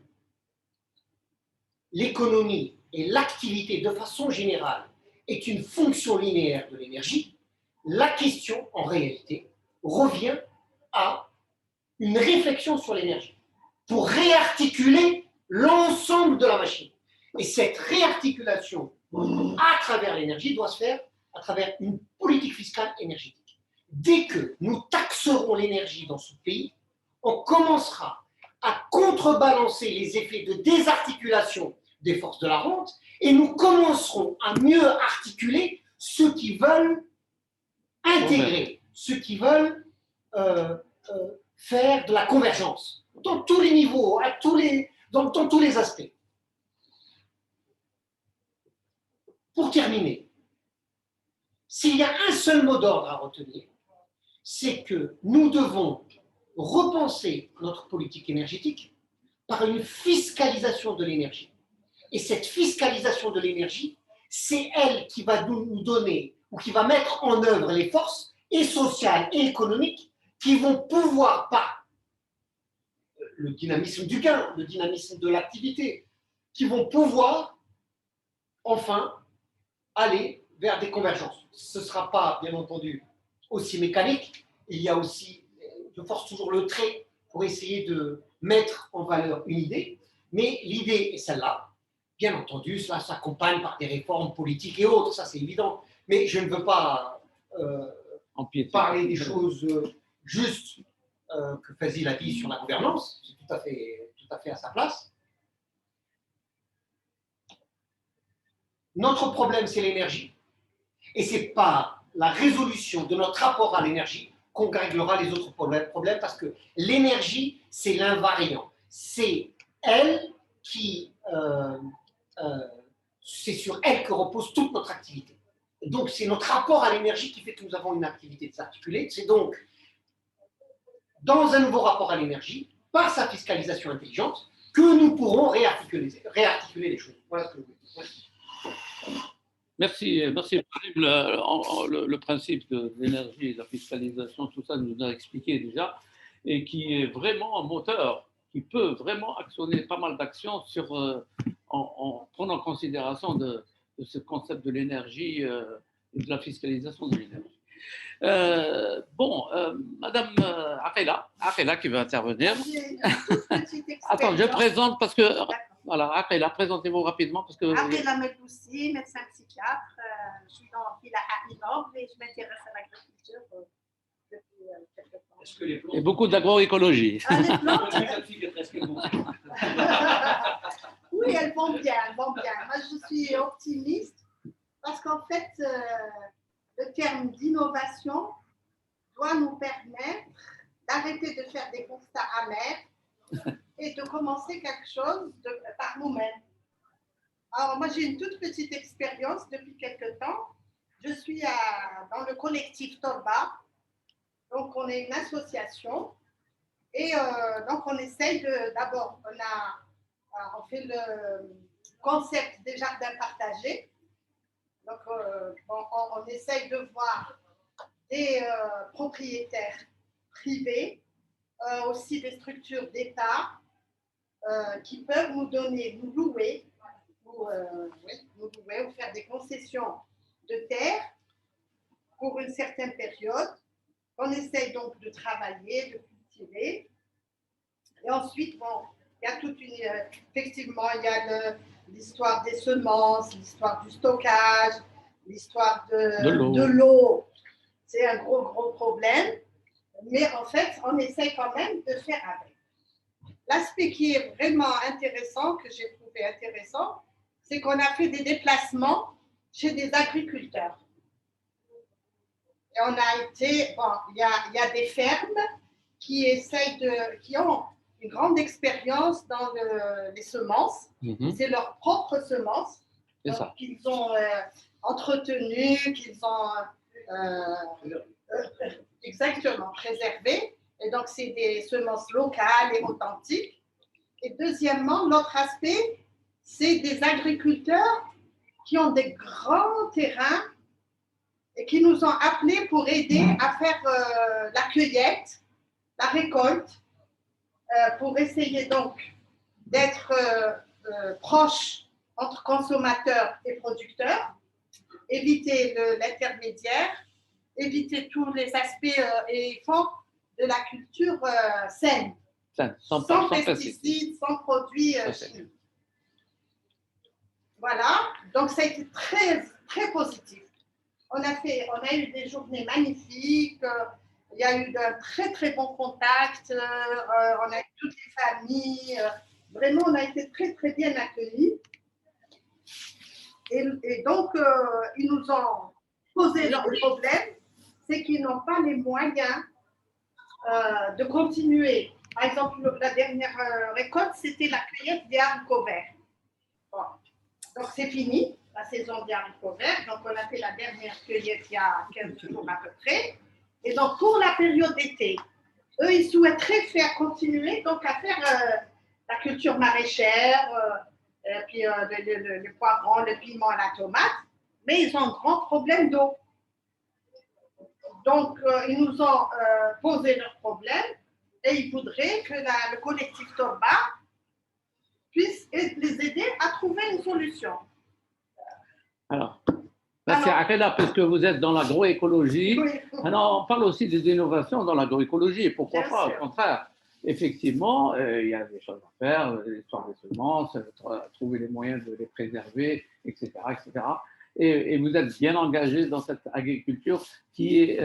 D: l'économie et l'activité de façon générale est une fonction linéaire de l'énergie, la question en réalité revient à une réflexion sur l'énergie pour réarticuler l'ensemble de la machine. Et cette réarticulation à travers l'énergie doit se faire à travers une politique fiscale énergétique. Dès que nous taxerons l'énergie dans ce pays, on commencera à contrebalancer les effets de désarticulation des forces de la rente et nous commencerons à mieux articuler ceux qui veulent intégrer, ceux qui veulent faire de la convergence dans tous les niveaux, dans tous les aspects. Pour terminer, s'il y a un seul mot d'ordre à retenir, c'est que nous devons repenser notre politique énergétique par une fiscalisation de l'énergie. Et cette fiscalisation de l'énergie, c'est elle qui va nous donner, ou qui va mettre en œuvre les forces, et sociales et économiques, qui vont pouvoir, par le dynamisme du gain, le dynamisme de l'activité, qui vont pouvoir, enfin, aller vers des convergences. Ce ne sera pas, bien entendu, aussi mécanique. Il y a aussi, je force toujours le trait pour essayer de mettre en valeur une idée, mais l'idée est celle-là. Bien entendu, cela s'accompagne par des réformes politiques et autres, ça c'est évident, mais je ne veux pas parler des choses justes que Fazil a dit sur la gouvernance, c'est tout à fait à sa place. Notre problème, c'est l'énergie, et ce n'est pas la résolution de notre rapport à l'énergie qu'on réglera les autres problèmes, parce que l'énergie, c'est l'invariant. C'est elle qui... c'est sur elle que repose toute notre activité. Et donc, c'est notre rapport à l'énergie qui fait que nous avons une activité désarticulée. C'est donc dans un nouveau rapport à l'énergie, par sa fiscalisation intelligente, que nous pourrons réarticuler les choses. Voilà ce que je veux dire.
A: Merci. Le principe de l'énergie, de la fiscalisation, tout ça nous a expliqué déjà, et qui est vraiment un moteur qui peut vraiment actionner pas mal d'actions en prenant en considération de ce concept de l'énergie et de la fiscalisation de l'énergie. Madame Aqila qui veut intervenir. Attends, je présente parce que... Voilà, Aqila, présentez-vous rapidement.
I: Aqila Melboussi, médecin psychiatre. Je suis dans Villa Innoble et je m'intéresse à l'agriculture depuis quelques temps.
A: Et beaucoup d'agroécologie.
I: Les plantes, oui, elles vont bien, Moi, je suis optimiste parce qu'en fait, le terme d'innovation doit nous permettre d'arrêter de faire des constats amers et de commencer quelque chose par nous-mêmes. Alors, moi, j'ai une toute petite expérience depuis quelques temps. Je suis dans le collectif Torba. Donc, on est une association. Et donc, on essaye d'abord, on fait le concept des jardins partagés. Donc, on essaye de voir des propriétaires privés, aussi des structures d'État qui peuvent nous louer, ou faire des concessions de terre pour une certaine période. On essaye donc de travailler, de cultiver. Et ensuite, il y a effectivement, il y a l'histoire des semences, l'histoire du stockage, l'histoire de l'eau. C'est un gros problème. Mais en fait, on essaye quand même de faire avec. L'aspect qui est vraiment intéressant, que j'ai trouvé intéressant, c'est qu'on a fait des déplacements chez des agriculteurs. Et on a été, il y a des fermes qui ont une grande expérience dans les semences. C'est leurs propres semences qu'ils ont entretenues, qu'ils ont exactement préservées. Et donc, c'est des semences locales et authentiques. Et deuxièmement, l'autre aspect, c'est des agriculteurs qui ont des grands terrains et qui nous ont appelés pour aider à faire la cueillette, la récolte, pour essayer donc d'être proche entre consommateurs et producteurs, éviter l'intermédiaire, éviter tous les aspects et font de la culture saine, sans pesticides, sans produits chimiques. Voilà, donc ça a été très, très positif. On a eu des journées magnifiques, il y a eu de très, très bons contacts, on a eu toutes les familles, vraiment, on a été très, très bien accueillis. Et donc, ils nous ont posé leurs problèmes, c'est qu'ils n'ont pas les moyens de continuer. Par exemple, la dernière récolte, c'était la cueillette des haricots verts. Bon. Donc, c'est fini, la saison des haricots verts. Donc, on a fait la dernière cueillette il y a 15 jours à peu près. Et donc, pour la période d'été, eux, ils souhaiteraient continuer donc, à faire la culture maraîchère, puis le poivron, le piment, la tomate, mais ils ont un grand problème d'eau. Donc, ils nous ont posé leurs problèmes et ils voudraient que le collectif Torba puisse les aider à trouver une solution.
A: Alors, merci Akela, puisque vous êtes dans l'agroécologie. Oui. Alors, on parle aussi des innovations dans l'agroécologie. Pourquoi bien pas, sûr. Au contraire. Effectivement, il y a des choses à faire, l'histoire des semences, trouver les moyens de les préserver, etc. etc. Et vous êtes bien engagé dans cette agriculture qui est,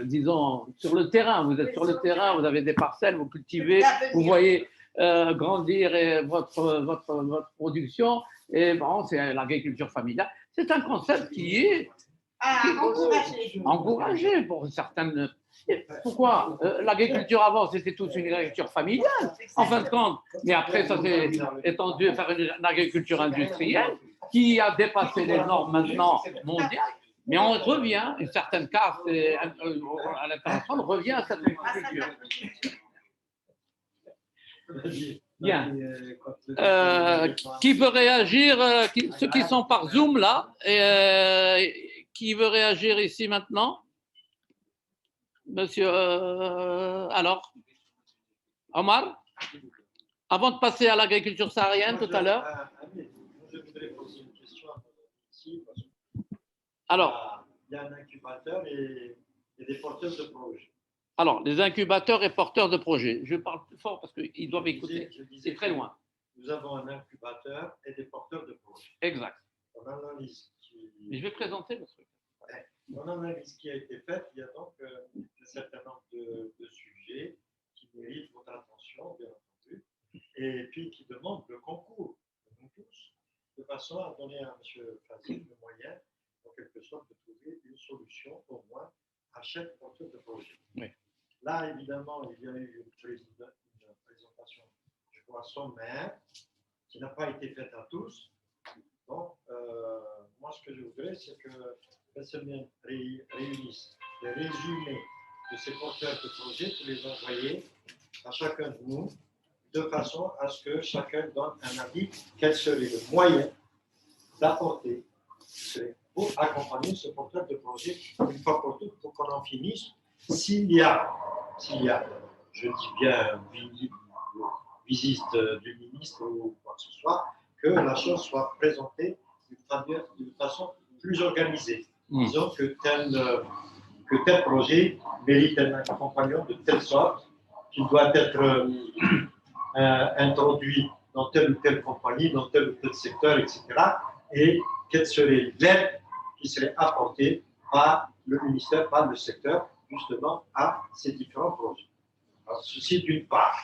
A: disons, sur le terrain. Vous êtes sur le terrain, vous avez des parcelles, vous cultivez, vous voyez grandir votre production. Et bon, c'est l'agriculture familiale. C'est un concept qui est encouragé pour certaines. Pourquoi l'agriculture avant, c'était tous une agriculture familiale, en fin de compte. Mais après, ça s'est étendu à faire une agriculture industrielle qui a dépassé les normes maintenant mondiales. Mais on revient, une certaine caste à l'international revient à cette agriculture. Bien. Qui veut réagir ceux qui sont par Zoom là, qui veut réagir ici maintenant? Monsieur, alors, Omar, avant de passer à l'agriculture saharienne tout à l'heure.
H: Je voudrais poser une question ici.
A: Alors,
H: il y a un incubateur et des porteurs de projets.
A: Alors, les incubateurs et porteurs de projets. Je parle plus fort parce qu'ils doivent écouter. C'est très loin.
H: Nous avons un incubateur et des porteurs de projets.
A: Exact.
H: On analyse
A: Mais je vais présenter le truc.
H: Mon analyse qui a été faite, il y a donc un certain nombre de sujets qui méritent votre attention, bien entendu, et puis qui demandent le concours de nous tous, de façon à donner à M. Fazil le moyen, en quelque sorte, de trouver une solution, au moins, à chaque porteur de projet.
A: Oui.
H: Là, évidemment, il y a eu une présentation, je crois, sommaire, qui n'a pas été faite à tous. Donc, moi, ce que je voudrais, c'est que les semaines réunissent les résumés de ces porteurs de projets pour les envoyer à chacun de nous, de façon à ce que chacun donne un avis, quel serait le moyen d'apporter pour accompagner ce porteur de projet une fois pour toutes, pour qu'on en finisse. S'il y a, je dis bien, visite du ministre ou quoi que ce soit, que la chose soit présentée d'une façon plus organisée. Disons que tel projet mérite un accompagnement de telle sorte qu'il doit être introduit dans telle ou telle compagnie, dans tel ou tel secteur, etc. Et quelle serait l'aide qui serait apportée par le ministère, par le secteur, justement, à ces différents projets. Alors, ceci d'une part,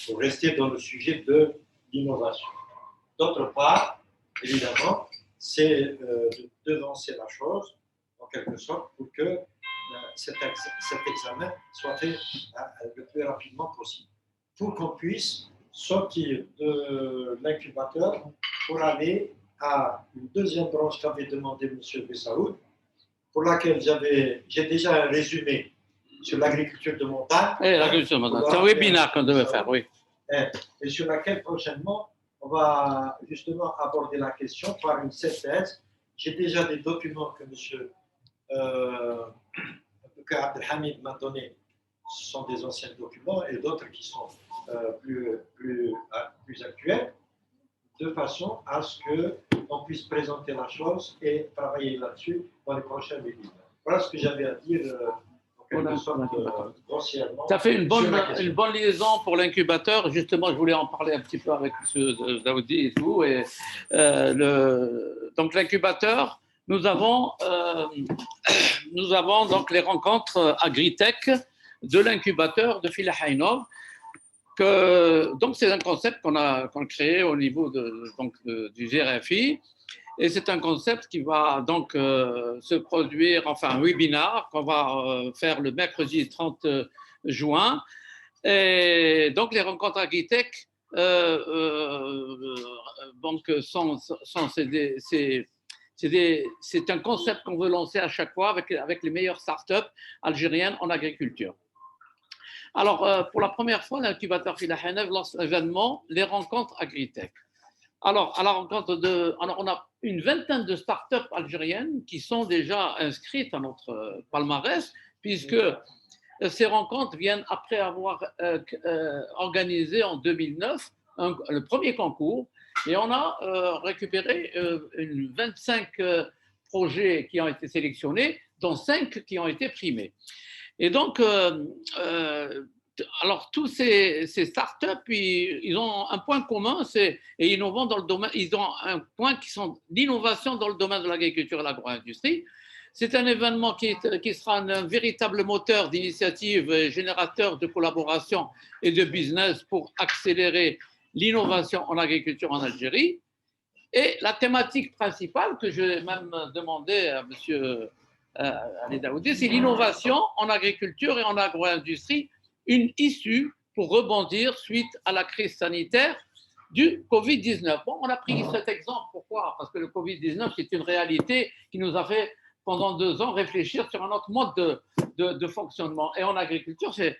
H: pour rester dans le sujet de l'innovation. D'autre part, évidemment, c'est de devancer la chose, en quelque sorte, pour que cet examen soit fait le plus rapidement possible, pour qu'on puisse sortir de l'incubateur pour aller à une deuxième branche qu'avait demandé M. Bessaoud, pour laquelle j'ai déjà un résumé sur l'agriculture de montagne.
A: L'agriculture de montagne, c'est un webinaire qu'on devait faire, oui.
H: Et sur laquelle prochainement, on va justement aborder la question par une synthèse. J'ai déjà des documents que M. Abdelhamid m'a donné ce sont des anciens documents, et d'autres qui sont plus actuels, de façon à ce qu'on puisse présenter la chose et travailler là-dessus dans les prochains webinaires. Voilà ce que j'avais à dire. Tu
A: as fait une bonne liaison pour l'incubateur. Justement, je voulais en parler un petit peu avec M. Daoudi et tout. Et, donc, l'incubateur, nous avons donc les rencontres Agritech de l'incubateur de Fila Hainov. Donc, c'est un concept qu'on a créé au niveau du GRFI. Et c'est un concept qui va donc se produire, enfin un webinaire qu'on va faire le mercredi 30 juin. Et donc les rencontres Agritech, c'est un concept qu'on veut lancer à chaque fois avec les meilleures startups algériennes en agriculture. Alors, pour la première fois, l'incubateur Fila Hainov lance l'événement Les rencontres Agritech. Alors, à la rencontre on a une vingtaine de startups algériennes qui sont déjà inscrites à notre palmarès, puisque ces rencontres viennent après avoir organisé en 2009 le premier concours, et on a récupéré 25 projets qui ont été sélectionnés, dont 5 qui ont été primés. Et donc, alors, tous ces startups, ils ont un point commun, et innovant dans le domaine, ils ont un point qui sont d'innovation dans le domaine de l'agriculture et de l'agro-industrie. C'est un événement qui sera un véritable moteur d'initiative et générateur de collaboration et de business pour accélérer l'innovation en agriculture en Algérie. Et la thématique principale que j'ai même demandé à M. Ali Daoudi, c'est l'innovation en agriculture et en agro-industrie, une issue pour rebondir suite à la crise sanitaire du Covid-19. Bon, on a pris cet exemple. Pourquoi? Parce que le Covid-19, c'est une réalité qui nous a fait, pendant 2 ans, réfléchir sur un autre mode de fonctionnement. Et en agriculture, c'est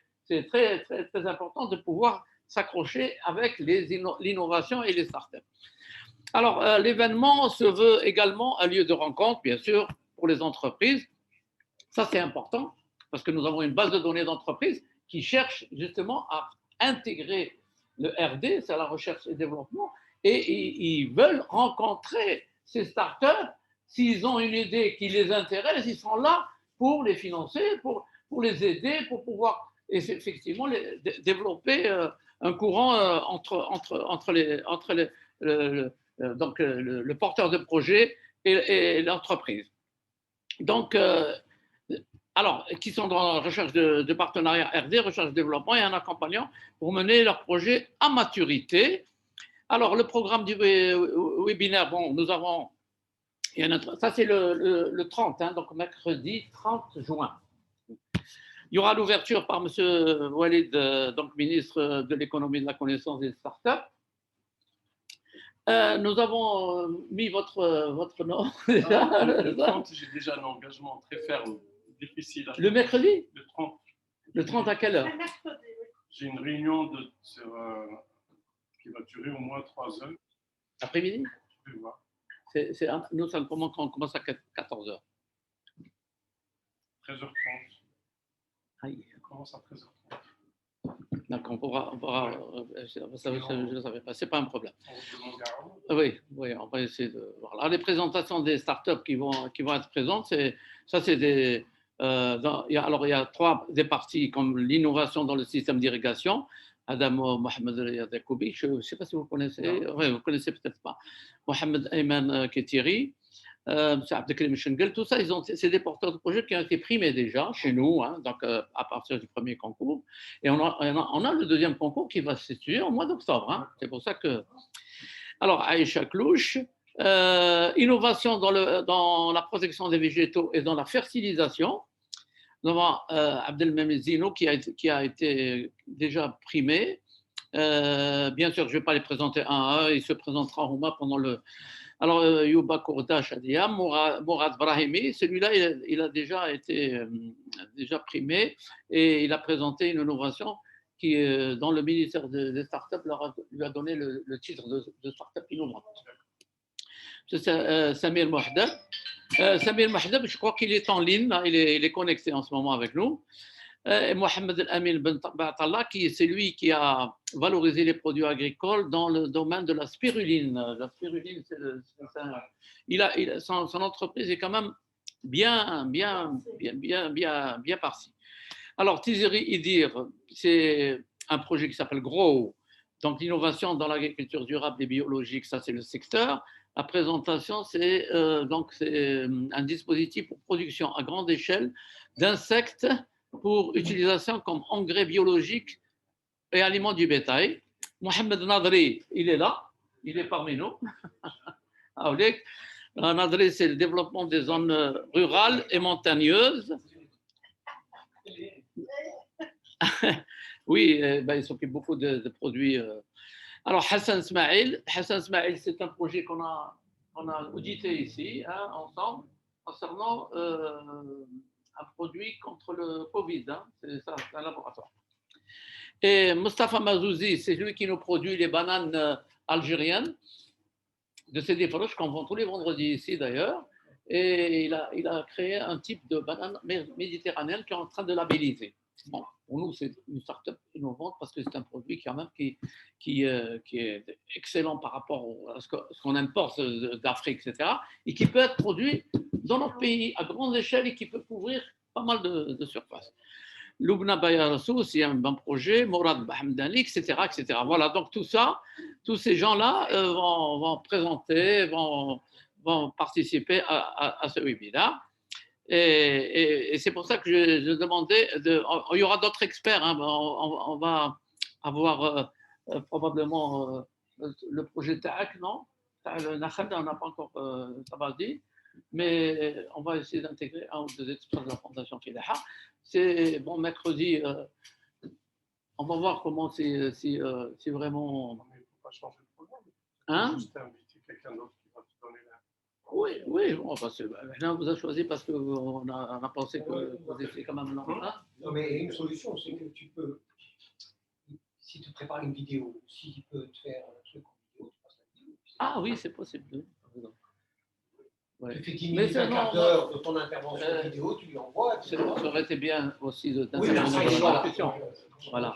A: très, très, très important de pouvoir s'accrocher avec l'innovation et les startups. Alors, l'événement se veut également un lieu de rencontre, bien sûr, pour les entreprises. Ça, c'est important, parce que nous avons une base de données d'entreprises qui cherchent justement à intégrer le RD, c'est la recherche et développement, et ils veulent rencontrer ces startups. S'ils ont une idée qui les intéresse, ils sont là pour les financer, pour les aider, pour pouvoir effectivement développer un courant entre le porteur de projet et l'entreprise. Donc, alors, qui sont dans la recherche de partenariat RD, recherche de développement, et un accompagnant pour mener leur projet à maturité. Alors, le programme du webinaire, bon, nous avons, ça c'est le 30, hein, donc mercredi 30 juin. Il y aura l'ouverture par M. Walid, donc ministre de l'économie, de la connaissance et des startups. Nous avons mis votre nom.
B: Le 30, j'ai déjà un engagement très ferme. Difficile.
A: Le mercredi?
B: Le 30.
A: Le 30 à quelle heure?
B: J'ai une réunion qui va durer au moins 3 heures.
A: Après-midi?
B: Je vais voir.
A: Nous, on commence à 14 heures.
B: 13h30.
A: Aïe.
B: On commence à 13h30.
A: D'accord, on pourra je ne savais pas, ce n'est pas un problème. Oui, on va essayer de voir. Alors, les présentations des startups qui vont être présentes, il y a des parties comme l'innovation dans le système d'irrigation. Adamo Mohamed Yadakoubi, je ne sais pas si vous connaissez, oui, vous ne connaissez peut-être pas. Mohamed Ayman Ketiri, Abdelkrim Shengel, tout ça, c'est des porteurs de projets qui ont été primés déjà chez nous, hein, donc à partir du premier concours. Et on a le deuxième concours qui va se situer au mois d'octobre. Hein. C'est pour ça que. Alors, Aïcha Klouch, innovation dans la protection des végétaux et dans la fertilisation. Nous avons Abdelmemid Zino qui a été déjà primé. Bien sûr, je ne vais pas les présenter un à un, il se présentera au mois pendant le. Alors, Youba Kourda Shadia, Mourad Brahimi, celui-là, il a déjà été primé et il a présenté une innovation qui, dans le ministère des startups, lui a donné le titre de startup innovante. C'est Samir Mohdeb. Samir Mohdeb, je crois qu'il est en ligne, là, il est connecté en ce moment avec nous. Et Mohamed El-Amin Ben Batallah, c'est lui qui a valorisé les produits agricoles dans le domaine de la spiruline. La spiruline, son entreprise est quand même bien partie. Alors, Tiziri Idir, c'est un projet qui s'appelle GROW, donc l'innovation dans l'agriculture durable et biologique, ça c'est le secteur. La présentation, c'est un dispositif pour production à grande échelle d'insectes pour utilisation comme engrais biologique et aliments du bétail. Mohamed Nadri, il est là, il est parmi nous. Nadri, c'est le développement des zones rurales et montagneuses. Oui, il s'occupe beaucoup de produits. Alors, Hassan Smaïl, c'est un projet qu'on a audité ici, ensemble, concernant un produit contre le Covid. C'est ça, c'est un laboratoire. Et Mustafa Mazouzi, c'est lui qui nous produit les bananes algériennes de Sidi Farouche qu'on vend tous les vendredis ici d'ailleurs. Et il a créé un type de banane méditerranéenne qui est en train de labelliser. Bon, pour nous, c'est une start-up innovante parce que c'est un produit quand même qui est excellent par rapport à ce qu'on importe d'Afrique, etc. Et qui peut être produit dans notre pays à grande échelle et qui peut couvrir pas mal de surface. Loubna Bayarassou, c'est un bon projet, Mourad Bahamdani, etc., etc. Voilà, donc tout ça, tous ces gens-là vont présenter, vont participer à ce webinaire. Et c'est pour ça que je demandais, il y aura d'autres experts, on va avoir probablement le projet TAC, non le Nakhal, on n'a pas encore dit, mais on va essayer d'intégrer un ou deux experts de la Fondation Fidaha. C'est bon, mercredi, on va voir comment c'est vraiment.
B: Il ne faut pas changer le programme.
A: Juste
B: inviter quelqu'un d'autre qui va te donner la.
A: Oui, bon, parce que là, on vous a choisi parce qu'on a pensé que vous étiez quand même là.
K: Non, mais une solution, c'est que tu peux, si tu prépares une vidéo, si tu peux te faire un truc en vidéo, tu passes la vidéo.
A: Ah oui, c'est possible. Ouais.
K: Tu fais 10 minutes, un quart d'heure de ton intervention vidéo, tu lui envoies.
A: Ça aurait été bien aussi
K: oui, mais ça,
A: dans la discussion. Voilà.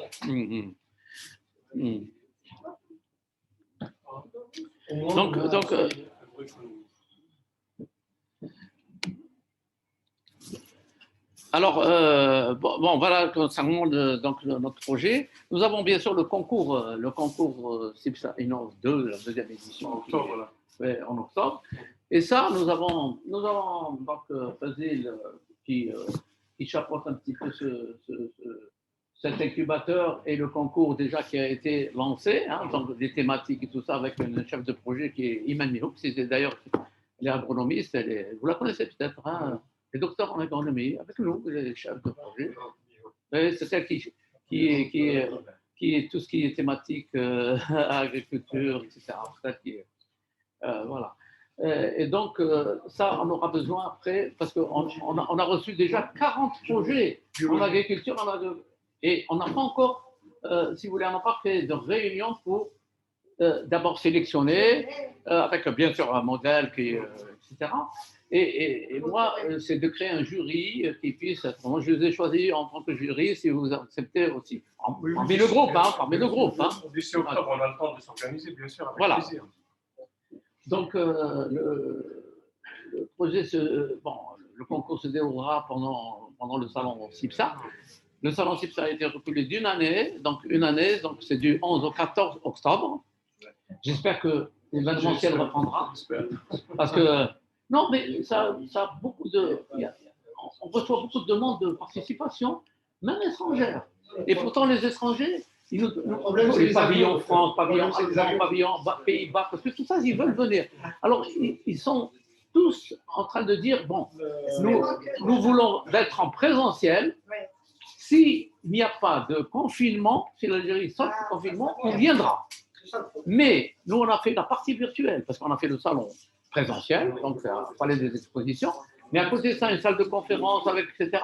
A: Donc, alors, voilà concernant notre projet. Nous avons bien sûr le concours CIPSA Innov 2, la deuxième édition, en octobre. Et ça, nous avons donc Fazil qui chapeaute un petit peu cet incubateur et le concours déjà qui a été lancé, donc des thématiques et tout ça avec une chef de projet qui est Iman Mihouk, c'est d'ailleurs elle est agronomiste, vous la connaissez peut-être, elle est docteur en agronomie avec nous, elle est chef de projet. C'est celle qui est tout ce qui est thématique agriculture, etc. Voilà. Et donc, ça, on aura besoin après, parce qu'on a reçu déjà 40 projets en agriculture, et on n'a pas encore, si vous voulez, on n'a pas fait de réunion pour d'abord sélectionner, avec bien sûr un modèle, etc. Et moi, c'est de créer un jury qui puisse être. Moi, je les ai choisis en tant que jury, si vous acceptez aussi. Parmi le groupe,
B: D'ici octobre, on a le temps de s'organiser, bien sûr, avec plaisir.
A: Donc, le projet, le concours se déroulera pendant le salon CIPSA. Le salon CIPSA a été reculé d'une année, donc c'est du 11 au 14 octobre. J'espère que l'événementiel reprendra. Parce que, non, mais ça a beaucoup on reçoit beaucoup de demandes de participation, même étrangères. Et pourtant, les étrangers, les pavillons France, pavillons allemand, pavillons Pays-Bas, parce que tout ça, ils veulent venir. Alors, ils sont tous en train de dire, bon, nous voulons être en présentiel. S'il n'y a pas de confinement, si l'Algérie sort du confinement, on viendra. Mais nous, on a fait la partie virtuelle, parce qu'on a fait le salon présentiel, donc c'est un palais des expositions, mais à côté de ça, une salle de conférence, etc.,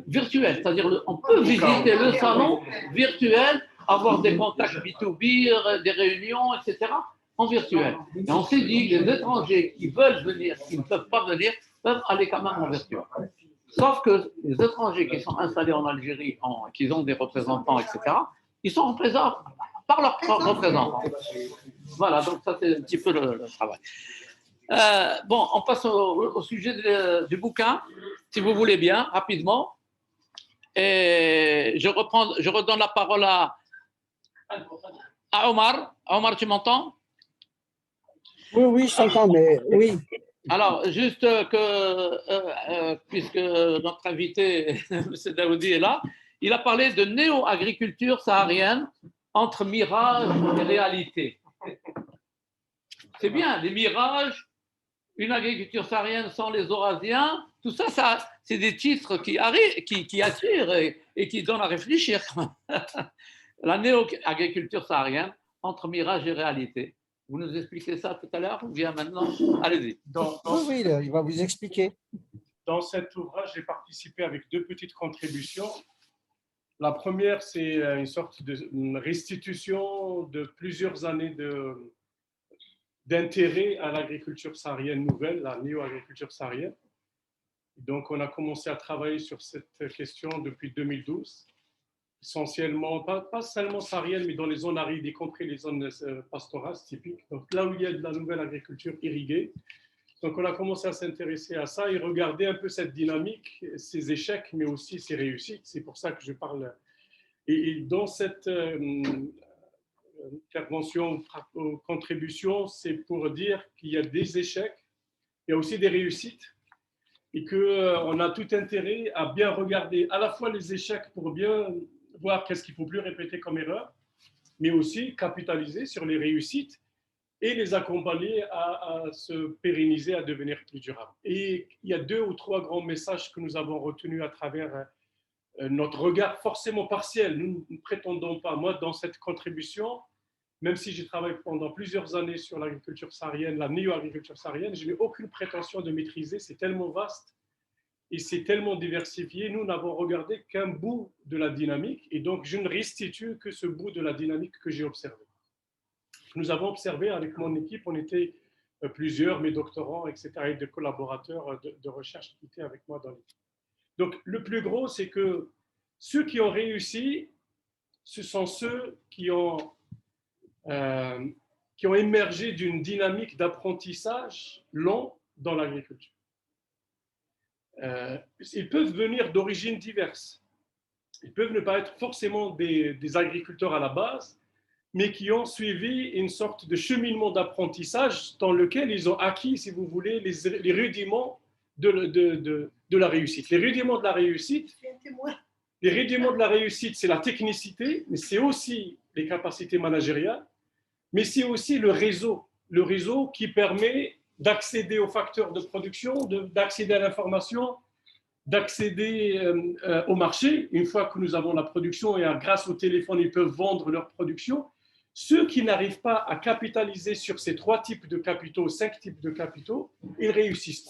A: virtuelle, c'est-à-dire on peut visiter le salon virtuel, avoir des contacts B2B, des réunions, etc., en virtuel. Et on s'est dit, les étrangers qui veulent venir, qui ne peuvent pas venir, peuvent aller quand même en virtuel. Sauf que les étrangers qui sont installés en Algérie, qui ont des représentants, etc., ils sont représentés par leurs représentants. Voilà, donc ça c'est un petit peu le travail. Bon, on passe au sujet du bouquin, si vous voulez bien, rapidement. Et je redonne la parole à Omar. Omar, tu m'entends?
C: Oui, je t'entends, mais oui.
A: Alors, juste que, puisque notre invité, M. Daoudi, est là, il a parlé de néo-agriculture saharienne entre mirage et réalité. C'est bien, les mirages, une agriculture saharienne sans les Eurasiens, tout ça, c'est des titres qui attirent et qui donnent à réfléchir. La néo-agriculture saharienne entre mirage et réalité. Vous nous expliquez ça tout à l'heure ou bien maintenant? Allez-y.
C: Oui, il va vous expliquer.
B: Dans cet ouvrage, j'ai participé avec deux petites contributions. La première, c'est une sorte de restitution de plusieurs années d'intérêt à l'agriculture saharienne nouvelle, la néo-agriculture saharienne. Donc, on a commencé à travailler sur cette question depuis 2012, essentiellement, pas seulement saharienne, mais dans les zones arides, y compris les zones pastorales typiques. Donc, là où il y a de la nouvelle agriculture irriguée. Donc, on a commencé à s'intéresser à ça et regarder un peu cette dynamique, ses échecs, mais aussi ses réussites. C'est pour ça que je parle. Et dans cette intervention ou contribution, c'est pour dire qu'il y a des échecs, il y a aussi des réussites et qu'on a tout intérêt à bien regarder à la fois les échecs pour bien voir qu'est-ce qu'il ne faut plus répéter comme erreur, mais aussi capitaliser sur les réussites et les accompagner à se pérenniser, à devenir plus durables. Et il y a 2 ou 3 grands messages que nous avons retenus à travers notre regard forcément partiel. Nous ne prétendons pas, moi, dans cette contribution, même si j'ai travaillé pendant plusieurs années sur l'agriculture saharienne, la néo-agriculture saharienne, je n'ai aucune prétention de maîtriser, c'est tellement vaste et c'est tellement diversifié. Nous n'avons regardé qu'un bout de la dynamique et donc je ne restitue que ce bout de la dynamique que j'ai observé. Nous avons observé avec mon équipe, on était plusieurs, mes doctorants, etc., et des collaborateurs de recherche qui étaient avec moi dans l'équipe. Donc, le plus gros, c'est que ceux qui ont réussi, ce sont ceux qui ont émergé d'une dynamique d'apprentissage long dans l'agriculture. Ils peuvent venir d'origines diverses. Ils peuvent ne pas être forcément des agriculteurs à la base, mais qui ont suivi une sorte de cheminement d'apprentissage dans lequel ils ont acquis, si vous voulez, les rudiments de la réussite. Les rudiments de la réussite, c'est la technicité, mais c'est aussi les capacités managériales, mais c'est aussi le réseau qui permet d'accéder aux facteurs de production, d'accéder à l'information, d'accéder au marché. Une fois que nous avons la production et grâce au téléphone, ils peuvent vendre leur production. Ceux qui n'arrivent pas à capitaliser sur ces 3 types de capitaux, 5 types de capitaux, ils réussissent.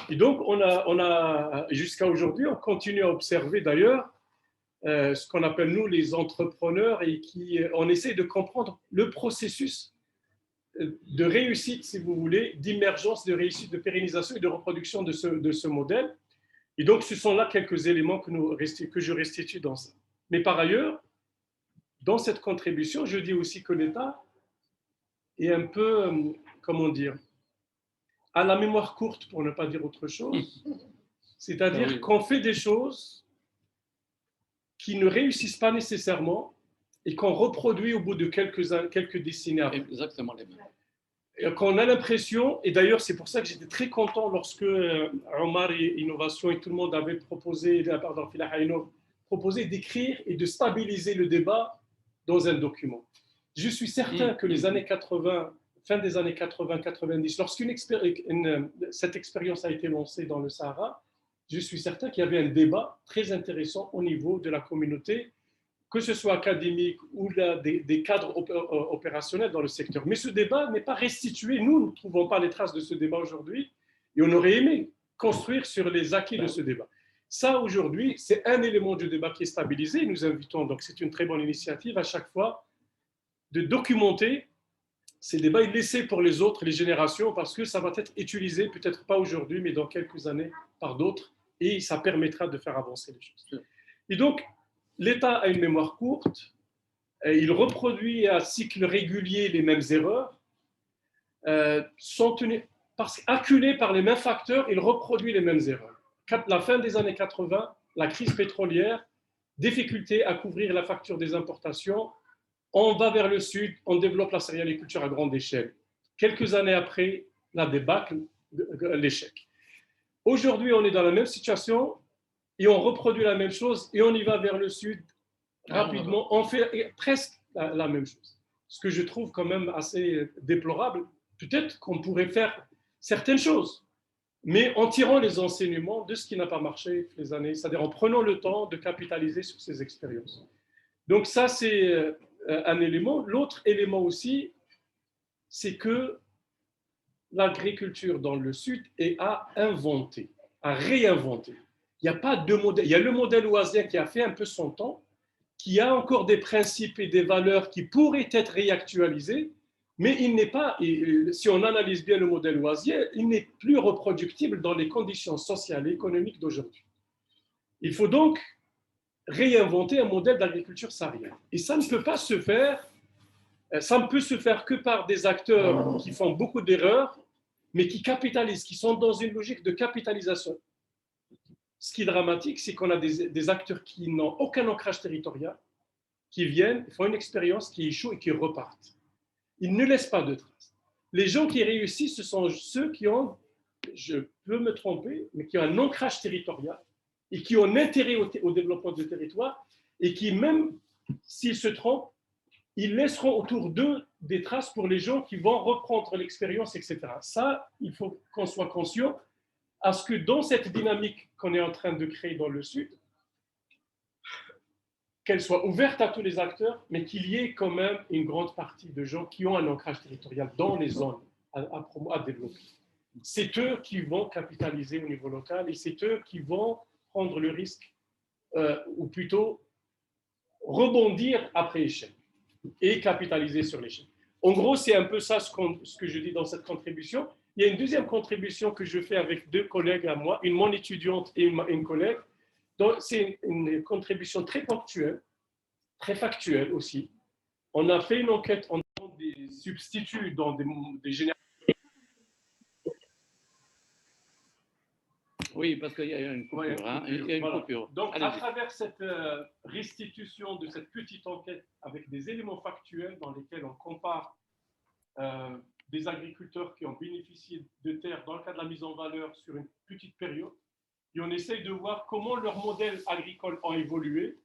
B: Et donc, on a jusqu'à aujourd'hui, on continue à observer d'ailleurs ce qu'on appelle nous les entrepreneurs et on essaie de comprendre le processus de réussite, si vous voulez, d'émergence, de réussite, de pérennisation et de reproduction de ce modèle. Et donc, ce sont là quelques éléments que je restitue dans ça. Mais par ailleurs, dans cette contribution, je dis aussi que l'État est un peu, comment dire, à la mémoire courte, pour ne pas dire autre chose. C'est-à-dire qu'on fait des choses qui ne réussissent pas nécessairement et qu'on reproduit au bout de quelques décennies après.
A: Exactement les mêmes.
B: Et qu'on a l'impression, et d'ailleurs c'est pour ça que j'étais très content lorsque Omar et Innovation et tout le monde avait proposé d'écrire et de stabiliser le débat dans un document. Je suis certain que les années 80, fin des années 80-90, lorsque cette expérience a été lancée dans le Sahara, je suis certain qu'il y avait un débat très intéressant au niveau de la communauté, que ce soit académique ou des cadres opérationnels dans le secteur. Mais ce débat n'est pas restitué. Nous ne trouvons pas les traces de ce débat aujourd'hui et on aurait aimé construire sur les acquis de ce débat. Ça, aujourd'hui, c'est un élément du débat qui est stabilisé. Nous invitons, donc c'est une très bonne initiative à chaque fois, de documenter ces débats et laisser pour les autres, les générations, parce que ça va être utilisé, peut-être pas aujourd'hui, mais dans quelques années, par d'autres et ça permettra de faire avancer les choses. Et donc, l'État a une mémoire courte, il reproduit à cycle régulier les mêmes erreurs, acculé par les mêmes facteurs, il reproduit les mêmes erreurs. La fin des années 80, la crise pétrolière, difficulté à couvrir la facture des importations, on va vers le sud, on développe la céréaliculture à grande échelle. Quelques années après, la débâcle, l'échec. Aujourd'hui, on est dans la même situation et on reproduit la même chose et on y va vers le sud rapidement. On fait presque la même chose. Ce que je trouve quand même assez déplorable. Peut-être qu'on pourrait faire certaines choses, mais en tirant les enseignements de ce qui n'a pas marché les années, c'est-à-dire en prenant le temps de capitaliser sur ces expériences. Donc ça, c'est un élément. L'autre élément aussi, c'est que l'agriculture dans le Sud est à inventer, à réinventer. Il n'y a pas de modèle. Il y a le modèle oisien qui a fait un peu son temps, qui a encore des principes et des valeurs qui pourraient être réactualisés, mais il n'est pas, si on analyse bien le modèle oisien, il n'est plus reproductible dans les conditions sociales et économiques d'aujourd'hui. Il faut donc réinventer un modèle d'agriculture saharienne. Et ça ne peut pas se faire, ça ne peut se faire que par des acteurs qui font beaucoup d'erreurs, mais qui capitalisent, qui sont dans une logique de capitalisation. Ce qui est dramatique, c'est qu'on a des acteurs qui n'ont aucun ancrage territorial, qui viennent, font une expérience, qui échouent et qui repartent. Ils ne laissent pas de traces. Les gens qui réussissent, ce sont ceux qui ont, je peux me tromper, mais qui ont un ancrage territorial et qui ont un intérêt au développement du territoire et qui, même s'ils se trompent, ils laisseront autour d'eux des traces pour les gens qui vont reprendre l'expérience, etc. Ça, il faut qu'on soit conscient à ce que dans cette dynamique qu'on est en train de créer dans le Sud, qu'elle soit ouverte à tous les acteurs, mais qu'il y ait quand même une grande partie de gens qui ont un ancrage territorial dans les zones à développer. C'est eux qui vont capitaliser au niveau local et c'est eux qui vont prendre le risque, ou plutôt rebondir après échec et capitaliser sur l'échec. En gros, c'est un peu ça ce que je dis dans cette contribution. Il y a une deuxième contribution que je fais avec deux collègues à moi, mon étudiante et une collègue. C'est une contribution très ponctuelle, très factuelle aussi. On a fait une enquête en des substituts dans des générations.
A: Oui, parce qu'il y a une coupure. Hein, il y a une coupure.
B: Donc, à travers cette restitution de cette petite enquête avec des éléments factuels dans lesquels on compare des agriculteurs qui ont bénéficié de terres dans le cadre de la mise en valeur sur une petite période, et on essaye de voir comment leurs modèles agricoles ont évolué.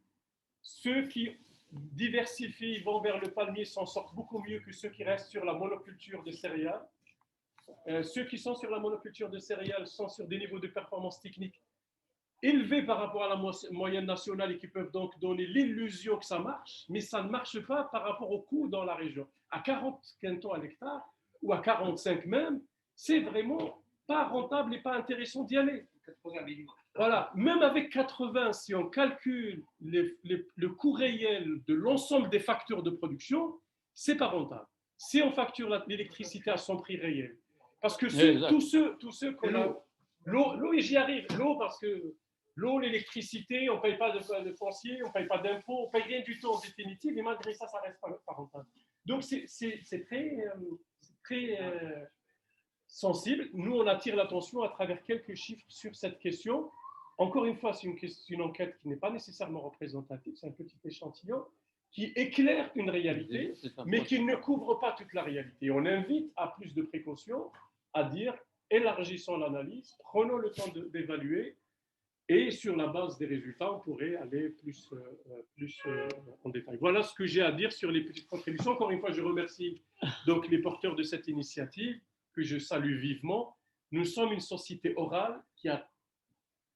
B: Ceux qui diversifient, vont vers le palmier, s'en sortent beaucoup mieux que ceux qui restent sur la monoculture de céréales. Ceux qui sont sur la monoculture de céréales sont sur des niveaux de performance technique élevés par rapport à la moyenne nationale et qui peuvent donc donner l'illusion que ça marche, mais ça ne marche pas par rapport au coût dans la région. À 40 quintaux à l'hectare ou à 45 même, c'est vraiment pas rentable et pas intéressant d'y aller. Voilà, même avec 80, si on calcule le coût réel de l'ensemble des facteurs de production, c'est pas rentable. Si on facture l'électricité à son prix réel, parce que tous ceux qu'on a, l'eau, et j'y arrive, l'eau parce que l'eau, l'électricité, on ne paye pas de foncier, on ne paye pas d'impôts, on ne paye rien du tout en définitive, et malgré ça, ça ne reste pas rentable. Donc c'est très sensible. Nous, on attire l'attention à travers quelques chiffres sur cette question. Encore une fois, c'est une enquête qui n'est pas nécessairement représentative, c'est un petit échantillon qui éclaire une réalité, mais qui ne couvre pas toute la réalité. On invite à plus de précautions, à dire élargissons l'analyse, prenons le temps d'évaluer, et sur la base des résultats, on pourrait aller plus en détail. Voilà ce que j'ai à dire sur les petites contributions. Encore une fois, je remercie donc les porteurs de cette initiative, que je salue vivement. Nous sommes une société orale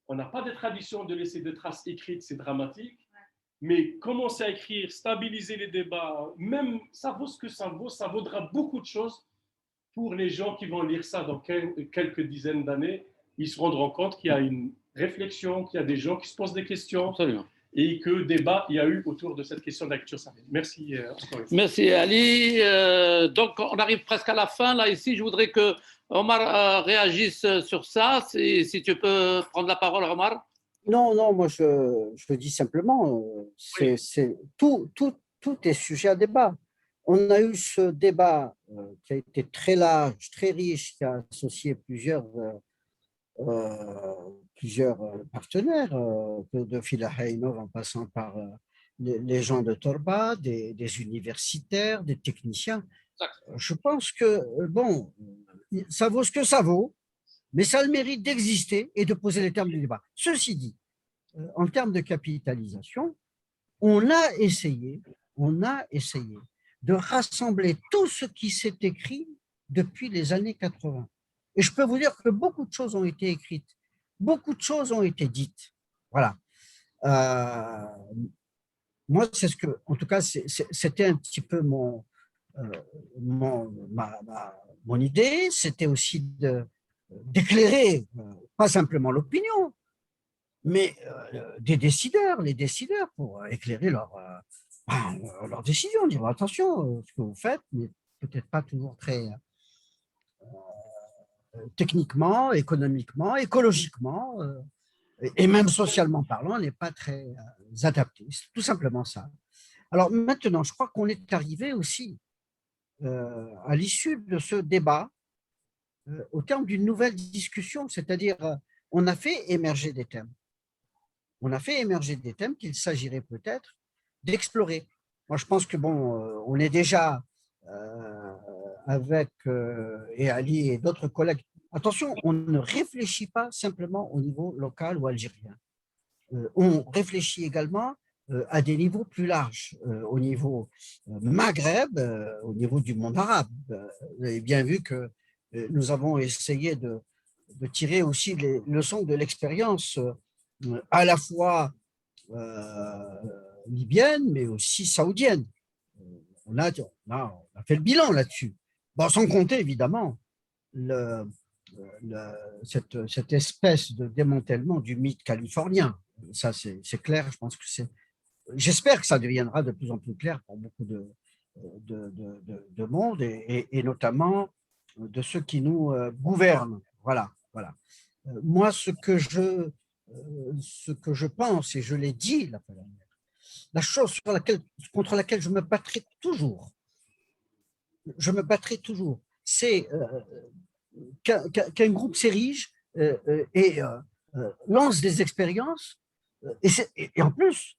B: on n'a pas de tradition de laisser de traces écrites, c'est dramatique. Mais commencer à écrire, stabiliser les débats, même ça vaut ce que ça vaut, ça vaudra beaucoup de choses pour les gens qui vont lire ça dans quelques dizaines d'années. Ils se rendront compte qu'il y a une réflexion, qu'il y a des gens qui se posent des questions. Absolument. Et que débat il y a eu autour de cette question d'agriculture saharienne. Merci encore une fois.
A: Merci Ali. Donc on arrive presque à la fin. Là, ici, je voudrais que Omar réagisse sur ça. Si tu peux prendre la parole, Omar.
C: Non, non, moi je dis simplement, tout est sujet à débat. On a eu ce débat qui a été très large, très riche, qui a associé plusieurs partenaires, de Fila Hainov en passant par les gens de Torba, des universitaires, des techniciens. Je pense que, bon, ça vaut ce que ça vaut, mais ça a le mérite d'exister et de poser les termes du débat. Ceci dit, en termes de capitalisation, on a essayé de rassembler tout ce qui s'est écrit depuis les années 80. Et je peux vous dire que beaucoup de choses ont été écrites, beaucoup de choses ont été dites. Voilà. Moi, c'est ce que, en tout cas, c'était un petit peu mon idée, c'était aussi d'éclairer, pas simplement l'opinion, mais les décideurs pour éclairer leurs décisions, dire attention, ce que vous faites n'est peut-être pas toujours très techniquement, économiquement, écologiquement, et même socialement parlant, n'est pas très adapté. C'est tout simplement ça. Alors maintenant, je crois qu'on est arrivé aussi à l'issue de ce débat au terme d'une nouvelle discussion, c'est-à-dire on a fait émerger des thèmes. On a fait émerger des thèmes qu'il s'agirait peut-être d'explorer. Moi, je pense que bon, on est déjà avec et Ali et d'autres collègues. Attention, on ne réfléchit pas simplement au niveau local ou algérien. On réfléchit également à des niveaux plus larges, au niveau Maghreb, au niveau du monde arabe. Vous avez bien vu que nous avons essayé de tirer aussi les leçons de l'expérience à la fois libyenne, mais aussi saoudienne. On a fait le bilan là-dessus. Bon, sans compter évidemment cette espèce de démantèlement du mythe californien. Ça, c'est clair, je pense que c'est. J'espère que ça deviendra de plus en plus clair pour beaucoup de monde et notamment de ceux qui nous gouvernent. Voilà, voilà. Moi, ce que je pense, et je l'ai dit, la chose contre laquelle je me battrai toujours, c'est qu'un groupe s'érige et lance des expériences et en plus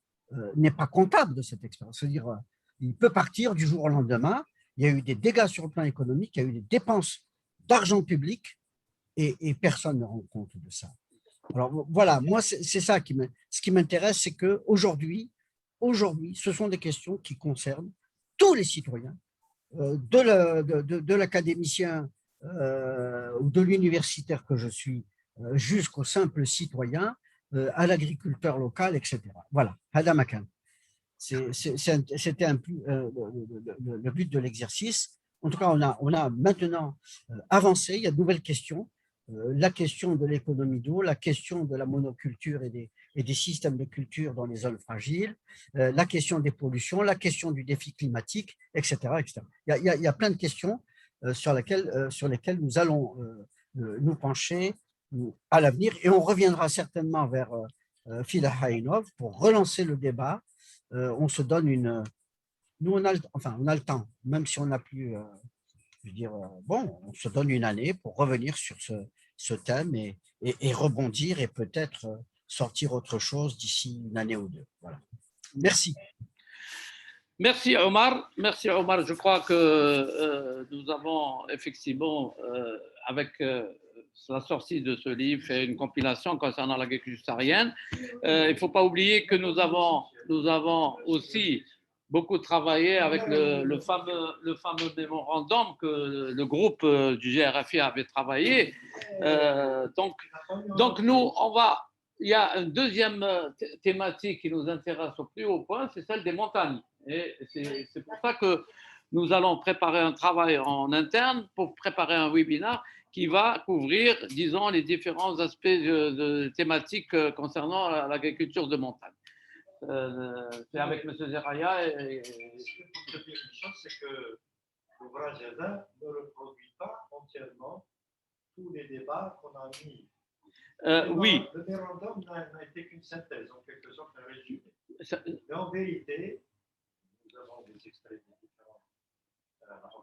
C: n'est pas comptable de cette expérience. C'est-à-dire, il peut partir du jour au lendemain. Il y a eu des dégâts sur le plan économique, il y a eu des dépenses d'argent public et personne ne rend compte de ça. Alors voilà, moi, c'est ça ce qui m'intéresse, c'est qu'aujourd'hui, ce sont des questions qui concernent tous les citoyens, de l'académicien ou de l'universitaire que je suis, jusqu'au simple citoyen, à l'agriculteur local, etc. Voilà, Hadamakan. C'était le but de l'exercice. En tout cas, on a maintenant avancé, il y a de nouvelles questions. La question de l'économie d'eau, la question de la monoculture et des systèmes de culture dans les zones fragiles, la question des pollutions, la question du défi climatique, etc. etc. Il y a plein de questions sur lesquelles nous allons nous pencher à l'avenir et on reviendra certainement vers Fila Hainov pour relancer le débat. On se donne nous, on a le temps, même si on n'a plus, je veux dire, bon, on se donne une année pour revenir sur ce thème et rebondir et peut-être sortir autre chose d'ici une année ou deux. Voilà. Merci.
A: Merci Omar. Merci Omar. Je crois que nous avons effectivement, avec la sortie de ce livre, fait une compilation concernant l'agriculture saharienne. Il ne faut pas oublier que nous avons aussi beaucoup travaillé avec le fameux mémorandum que le groupe du GRFI avait travaillé. Donc nous, il y a une deuxième thématique qui nous intéresse au plus haut point, c'est celle des montagnes. Et c'est pour ça que nous allons préparer un travail en interne pour préparer un webinaire qui va couvrir, disons, les différents aspects de thématiques concernant l'agriculture de montagne. C'est avec M. Zeraya.
H: Ce que je dis une chose, c'est que l'ouvrage Jardin ne reproduit pas entièrement tous les débats qu'on a mis.
A: Oui.
H: Le mémorandum n'a été qu'une synthèse, en quelque sorte un résumé. Mais en vérité, nous avons des extraits différents.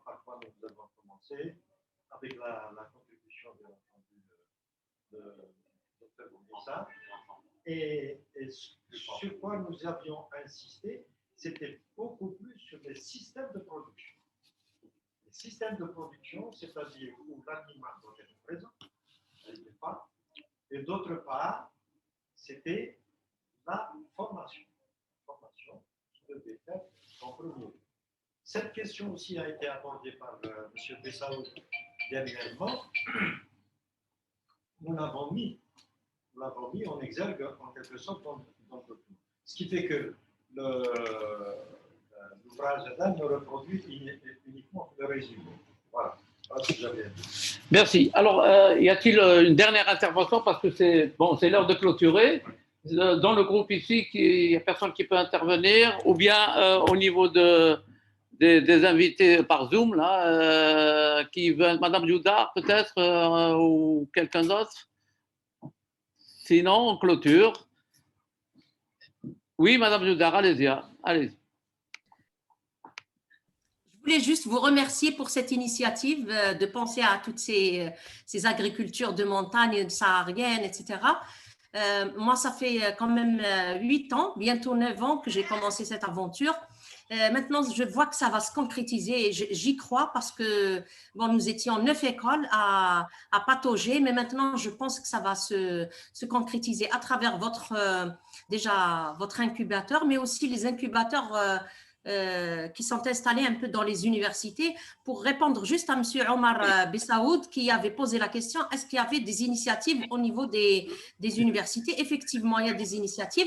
H: Par quoi nous avons commencé avec la contribution, bien entendu, de Dr. Bourguessa. Et sur quoi nous avions insisté, c'était beaucoup plus sur les systèmes de production. Les systèmes de production, c'est-à-dire où l'animal doit être présent, pas. Et d'autre part, c'était la formation. La formation qui devait faire en premier. Cette question aussi a été abordée par M. Bessaoud dernièrement. Nous l'avons mis en exergue en quelque sorte dans le document. Ce qui fait que l'ouvrage d'Adam ne reproduit uniquement le résumé. Voilà.
A: Merci. Alors, y a-t-il une dernière intervention parce que c'est l'heure de clôturer. Dans le groupe ici, il n'y a personne qui peut intervenir, ou bien au niveau des invités par Zoom, là, qui veulent, Madame Joudar peut-être, ou quelqu'un d'autre. Sinon, on clôture. Oui, Madame Joudar, allez-y. Allez-y.
F: Je voulais juste vous remercier pour cette initiative de penser à toutes ces agricultures de montagne sahariennes, etc. Moi, ça fait quand même 8 ans, bientôt 9 ans que j'ai commencé cette aventure. Maintenant, je vois que ça va se concrétiser et j'y crois parce que nous étions 9 écoles à patauger, mais maintenant, je pense que ça va se concrétiser à travers déjà votre incubateur, mais aussi les incubateurs qui sont installés un peu dans les universités. Pour répondre juste à M. Omar Bessaoud qui avait posé la question, est-ce qu'il y avait des initiatives au niveau des universités? Effectivement, il y a des initiatives.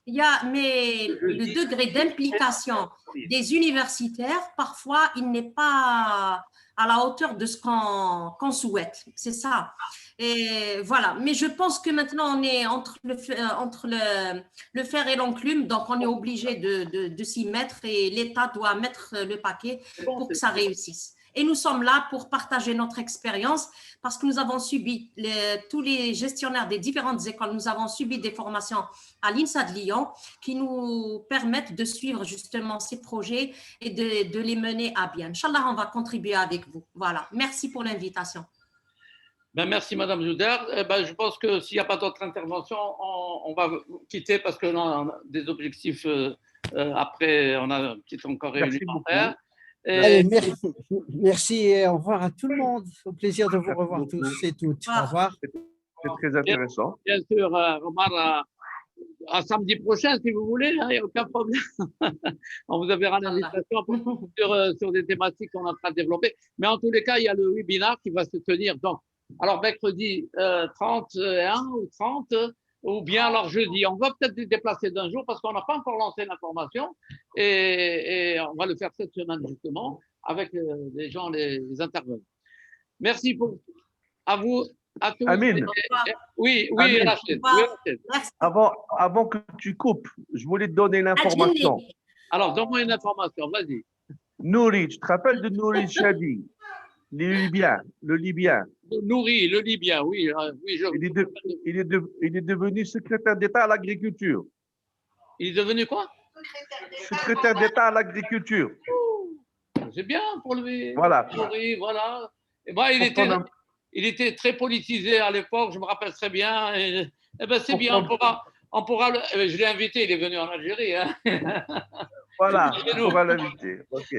F: Mais le degré d'implication des universitaires, parfois, il n'est pas à la hauteur de ce qu'on souhaite. C'est ça. Et voilà. Mais je pense que maintenant, on est entre le fer et l'enclume, donc on est obligé de s'y mettre et l'État doit mettre le paquet pour que ça réussisse. Et nous sommes là pour partager notre expérience parce que nous avons subi, tous les gestionnaires des différentes écoles, nous avons subi des formations à l'INSA de Lyon qui nous permettent de suivre justement ces projets et de les mener à bien. Inch'Allah, on va contribuer avec vous. Voilà. Merci pour l'invitation.
A: Merci, Madame Joudar. Je pense que s'il n'y a pas d'autres interventions, on va quitter parce qu'on a des objectifs. Après, on a une petite encore réunion à faire.
C: Allez, merci et au revoir à tout le monde. Au plaisir de vous revoir tous et toutes. Au revoir.
G: C'est très intéressant.
A: Bien sûr, Omar, à samedi prochain, si vous voulez, il n'y a aucun problème. On vous enverra l'invitation sur des thématiques qu'on est en train de développer. Mais en tous les cas, il y a le webinaire qui va se tenir. Donc, alors, mercredi 31 ou 30, ou bien alors jeudi. On va peut-être les déplacer d'un jour parce qu'on n'a pas encore lancé l'information et on va le faire cette semaine justement avec les gens, les intervenants. Merci à vous, à tous.
G: Amine.
A: Oui,
G: Amine.
A: Rachid.
G: Avant que tu coupes, je voulais te donner une information.
A: Alors, donne-moi une information, vas-y.
G: Nouri, tu te rappelles de Nouri Chadi, le Libyen.
A: Nouri, le Libyen, oui.
G: Il est devenu secrétaire d'État à l'agriculture.
A: Il est devenu quoi?
G: Secrétaire d'État à l'agriculture.
A: C'est bien pour lui.
G: Voilà.
A: Nouri, voilà. Et moi, il était très politisé à l'époque, je me rappelle très bien. Et ben, c'est bien, on pourra je l'ai invité, il est venu en Algérie. Hein.
G: Voilà, on va l'inviter. Ok.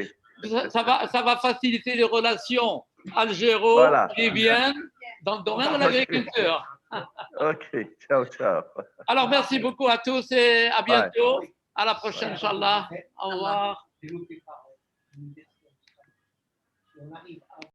A: Ça va faciliter les relations algéro-libyennes dans le domaine de l'agriculture.
G: Ok, ciao, ciao.
A: Alors, merci beaucoup à tous et à bientôt. À la prochaine, Inch'Allah. Au revoir.